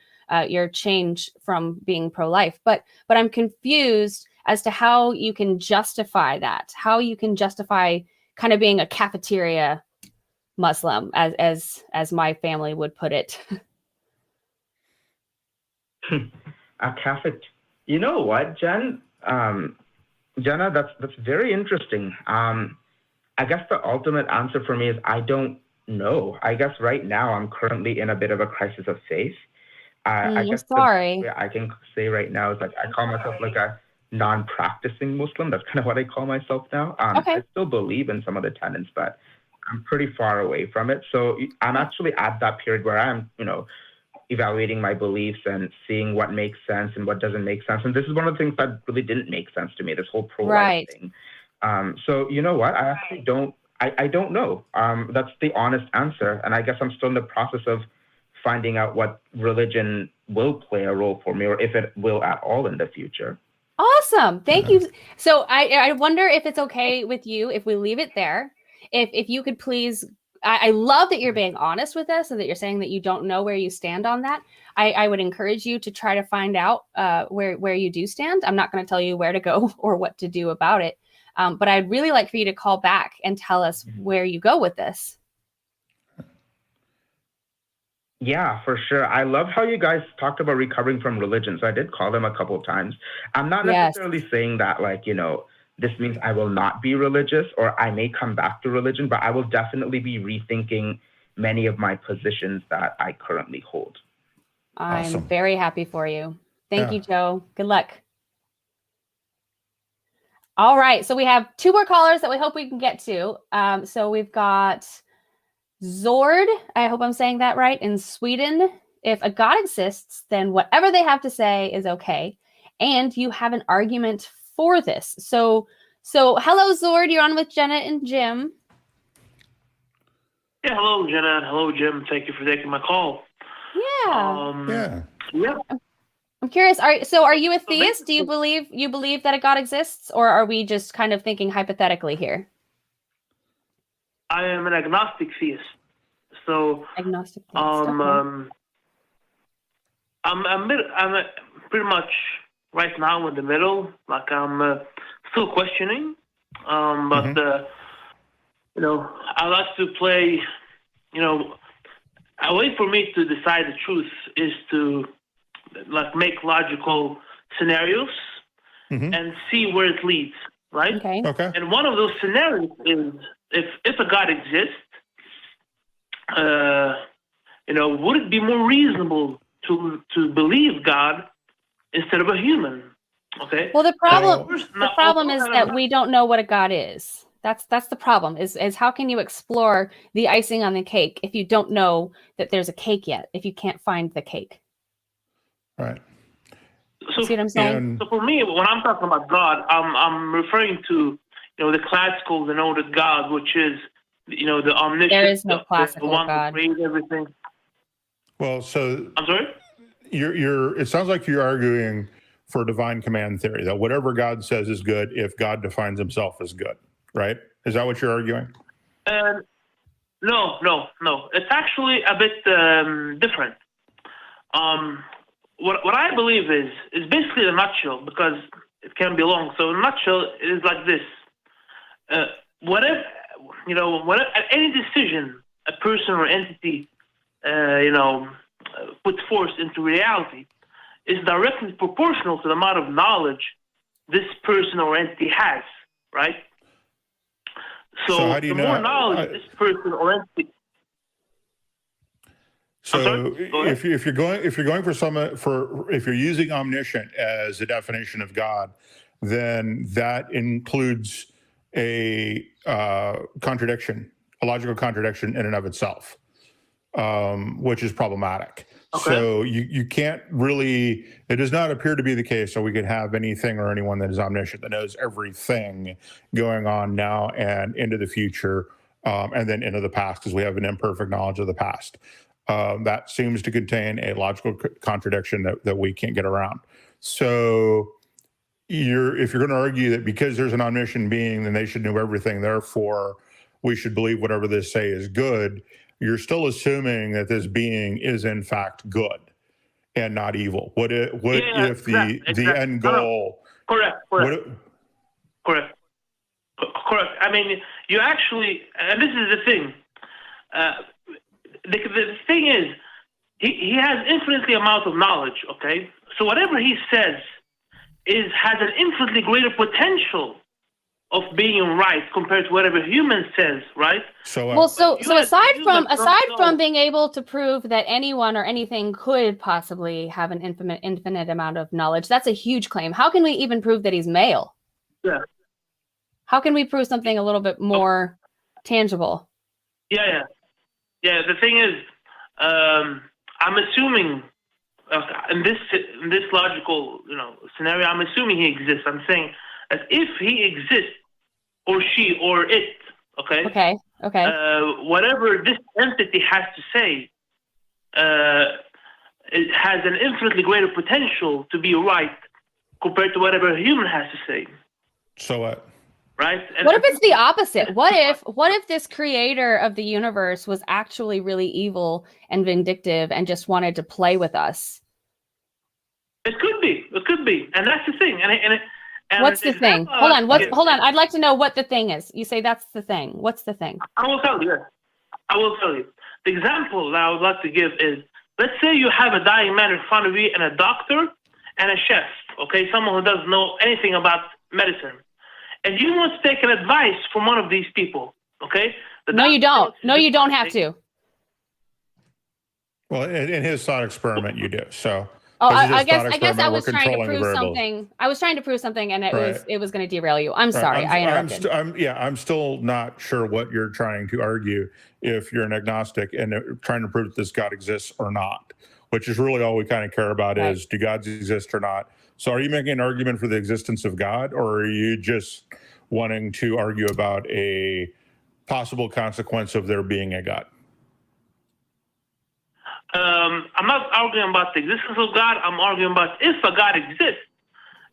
your change from being pro-life, but I'm confused as to how you can justify that, how you can justify kind of being a cafeteria Muslim, as my family would put it. A cafeteria. You know what, Jenna, that's very interesting. I guess the ultimate answer for me is I don't know. I guess right now I'm currently in a bit of a crisis of faith. I guess sorry. The I can say right now is like I call myself like a non-practicing Muslim. That's kind of what I call myself now. Okay. I still believe in some of the tenets, but I'm pretty far away from it. So I'm actually at that period where I'm, evaluating my beliefs and seeing what makes sense and what doesn't make sense. And this is one of the things that really didn't make sense to me, this whole pro-life thing. So you know what? I actually don't, I don't know. That's the honest answer. And I guess I'm still in the process of finding out what religion will play a role for me, or if it will at all in the future. Awesome. Thank you. So I wonder if it's okay with you if we leave it there. If you could please, I love that you're being honest with us and that you're saying that you don't know where you stand on that. I would encourage you to try to find out where you do stand. I'm not going to tell you where to go or what to do about it. But I'd really like for you to call back and tell us where you go with this. Yeah, for sure. I love how you guys talked about recovering from religion. So I did call them a couple of times. I'm not necessarily saying that, like, you know, this means I will not be religious or I may come back to religion, but I will definitely be rethinking many of my positions that I currently hold. I'm very happy for you. Thank you, Joe. Good luck. All right. So we have 2 more callers that we hope we can get to. So we've got Zord, I hope I'm saying that right, in Sweden. If a God exists, then whatever they have to say is okay. And you have an argument for this. So hello, Zord. You're on with Jenna and Jim. Yeah, hello, Jenna. Hello, Jim. Thank you for taking my call. Yeah. I'm curious. Are you a theist? Do you believe that a God exists, or are we just kind of thinking hypothetically here? I am an agnostic theist. So agnostic theist. I'm pretty much right now in the middle. Like I'm still questioning, but you know, I like to play. You know, a way for me to decide the truth is to like make logical scenarios and see where it leads. Right? Okay. And one of those scenarios is if a God exists, you know, would it be more reasonable to believe God instead of a human? Okay. Well, the problem is that we don't know what a God is. That's the problem. Is how can you explore the icing on the cake if you don't know that there's a cake yet? If you can't find the cake. Right. So, see what I'm saying? So for me, when I'm talking about God, I'm referring to, you know, the classical denoted God, which is, you know, the omniscient. There is no classical the one God. who created everything. Well, so I'm sorry? It sounds like you're arguing for divine command theory, that whatever God says is good if God defines himself as good, right? Is that what you're arguing? No. It's actually a bit different. What I believe is basically a nutshell, because it can be long. So a nutshell is like this. Whatever, you know, any decision a person or entity, you know, puts forth into reality is directly proportional to the amount of knowledge this person or entity has, right? So how do you the more knowledge this person or entity. So if you're going if you're using omniscient as a definition of God, then that includes a contradiction, a logical contradiction in and of itself, which is problematic. Okay. So you can't really, it does not appear to be the case that we could have anything or anyone that is omniscient, that knows everything going on now and into the future, and then into the past, because we have an imperfect knowledge of the past. That seems to contain a logical contradiction that we can't get around. So if you're going to argue that because there's an omniscient being, then they should know everything, therefore we should believe whatever they say is good, you're still assuming that this being is in fact good and not evil. What if the end goal? Correct. I mean, you actually, and this is the thing. The thing is, he has infinitely amount of knowledge. Okay, so whatever he says has an infinitely greater potential of being right compared to whatever human says, right? So aside from being able to prove that anyone or anything could possibly have an infinite amount of knowledge, that's a huge claim. How can we even prove that he's male? Yeah. How can we prove something a little bit more tangible? Yeah. The thing is, I'm assuming in this logical scenario, I'm assuming he exists. I'm saying that if he exists, or she, or it, okay, whatever this entity has to say, it has an infinitely greater potential to be right compared to whatever a human has to say. So what? Right? And what if it's the opposite? What if this creator of the universe was actually really evil and vindictive and just wanted to play with us? It could be, and that's the thing. And what's the thing? Hold on. I'd like to know what the thing is. You say that's the thing. What's the thing? I will tell you. The example that I would like to give is, let's say you have a dying man in front of you, and a doctor and a chef, okay, someone who doesn't know anything about medicine. And you want to take an advice from one of these people, okay? No, you don't. No, you don't have to. Well, in his thought experiment, you do. So. Oh, I guess I was trying to prove something. I was trying to prove something, and it was going to derail you. I'm sorry. I interrupted. I'm still not sure what you're trying to argue if you're an agnostic and trying to prove that this God exists or not, which is really all we kind of care about is, do gods exist or not? So are you making an argument for the existence of God, or are you just wanting to argue about a possible consequence of there being a God? I'm not arguing about the existence of God. I'm arguing about if a God exists,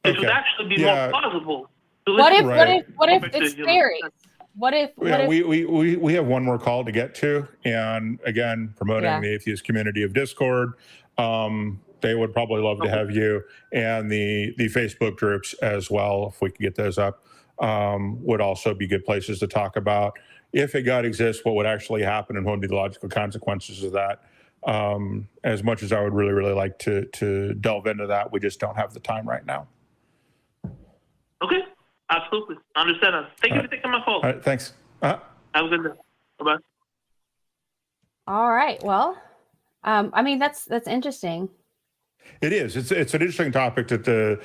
it would actually be more plausible. What if it's fairies? We have one more call to get to, and again, promoting the atheist community of Discord. They would probably love to have you, and the Facebook groups as well, if we could get those up, would also be good places to talk about if a God exists, what would actually happen, and what would be the logical consequences of that. As much as I would really, really like to delve into that, we just don't have the time right now. Okay, absolutely. I understand that. Thank you for taking my call. All right, thanks. Have a good day. Bye-bye. All right. Well, I mean, that's interesting. It is. It's an interesting topic to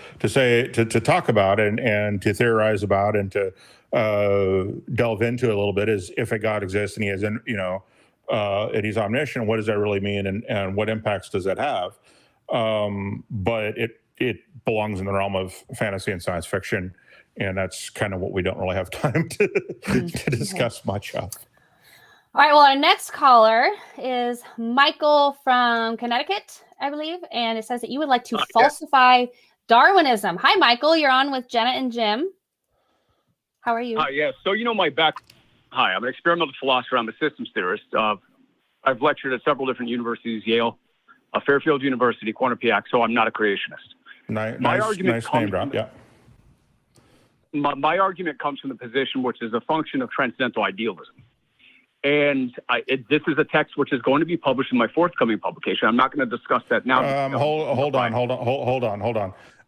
talk about and to theorize about and to delve into a little bit. Is if a God exists and he has, and he's omniscient, what does that really mean, and what impacts does that have? But it belongs in the realm of fantasy and science fiction, and that's kind of what we don't really have time to discuss much of. All right, well, our next caller is Michael from Connecticut, I believe, and it says that you would like to falsify Darwinism. Hi, Michael. You're on with Jenna and Jim. How are you? Yeah, so Hi, I'm an experimental philosopher. I'm a systems theorist. I've lectured at several different universities, Yale, Fairfield University, Quinnipiac, so I'm not a creationist. Nice name drop, yeah. My argument comes from the position which is a function of transcendental idealism. And this is a text which is going to be published in my forthcoming publication. I'm not going to discuss that now. Hold on.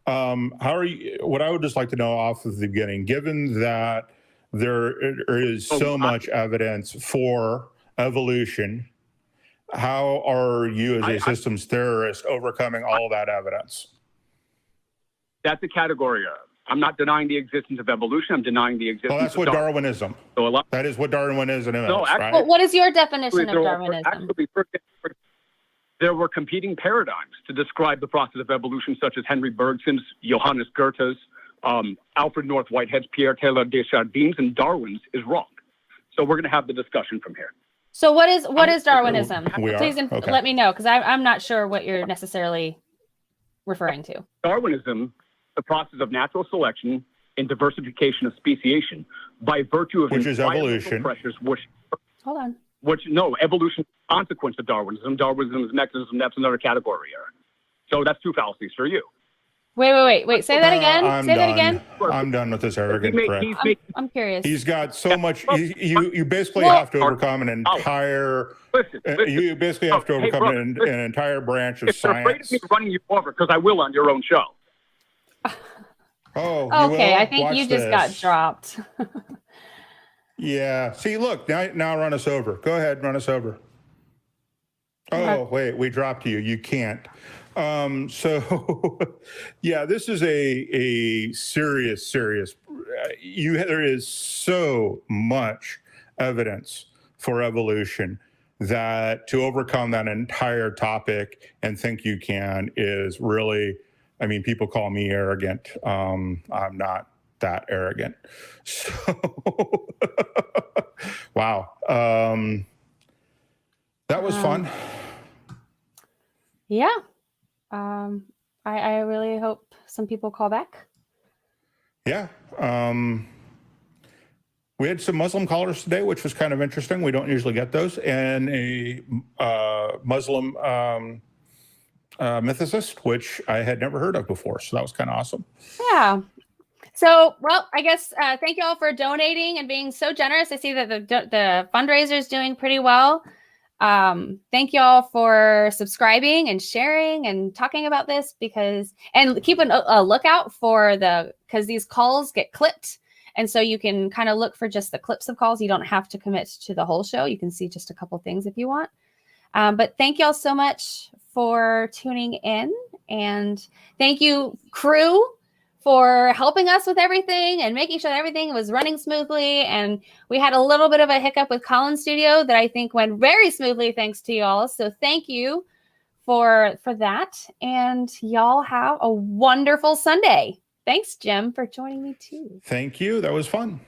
How are you? What I would just like to know off of the beginning, given that there is so much evidence for evolution, how are you as a systems theorist overcoming all of that evidence? That's a category of. I'm not denying the existence of evolution. I'm denying the existence. Well, that's what Darwinism. That is what Darwinism is. No, actually, right? Well, what is your definition of Darwinism? Actually, there were competing paradigms to describe the process of evolution, such as Henry Bergson's, Johannes Goethe's, Alfred North Whitehead's, Pierre Taylor Desjardins, and Darwin's is wrong. So we're going to have the discussion from here. So what is Darwinism? Please okay. Let me know, because I'm not sure what you're necessarily referring to. Darwinism, the process of natural selection and diversification of speciation by virtue of which is evolution pressures, evolution consequence of Darwinism. Darwinism is mechanism. That's another category here. So that's two fallacies for you. Wait. Say that again. That again. I'm done with this arrogant crap. I'm curious. He's got so much. You basically have to overcome an entire. You basically have to overcome an entire branch of if science. You're afraid of me running you over, because I will on your own show. Oh, okay. I think you just got dropped. Yeah. See, look, now run us over. Go ahead, run us over. Oh, wait, we dropped you. You can't. So, yeah, this is a serious. There is so much evidence for evolution that to overcome that entire topic and think you can is really, I mean, people call me arrogant. I'm not that arrogant. So, wow. That was fun. Yeah. I really hope some people call back. Yeah. We had some Muslim callers today, which was kind of interesting. We don't usually get those. And a Muslim mythicist, which I had never heard of before. So that was kind of awesome. Yeah. So, well, I guess thank you all for donating and being so generous. I see that the fundraiser is doing pretty well. Thank you all for subscribing and sharing and talking about this and keep a lookout for because these calls get clipped. And so you can kind of look for just the clips of calls. You don't have to commit to the whole show. You can see just a couple things if you want. But thank you all so much for tuning in. And thank you, crew, for helping us with everything and making sure that everything was running smoothly. And we had a little bit of a hiccup with Colin's studio that I think went very smoothly thanks to y'all. So thank you for that. And y'all have a wonderful Sunday. Thanks, Jim, for joining me too. Thank you. That was fun.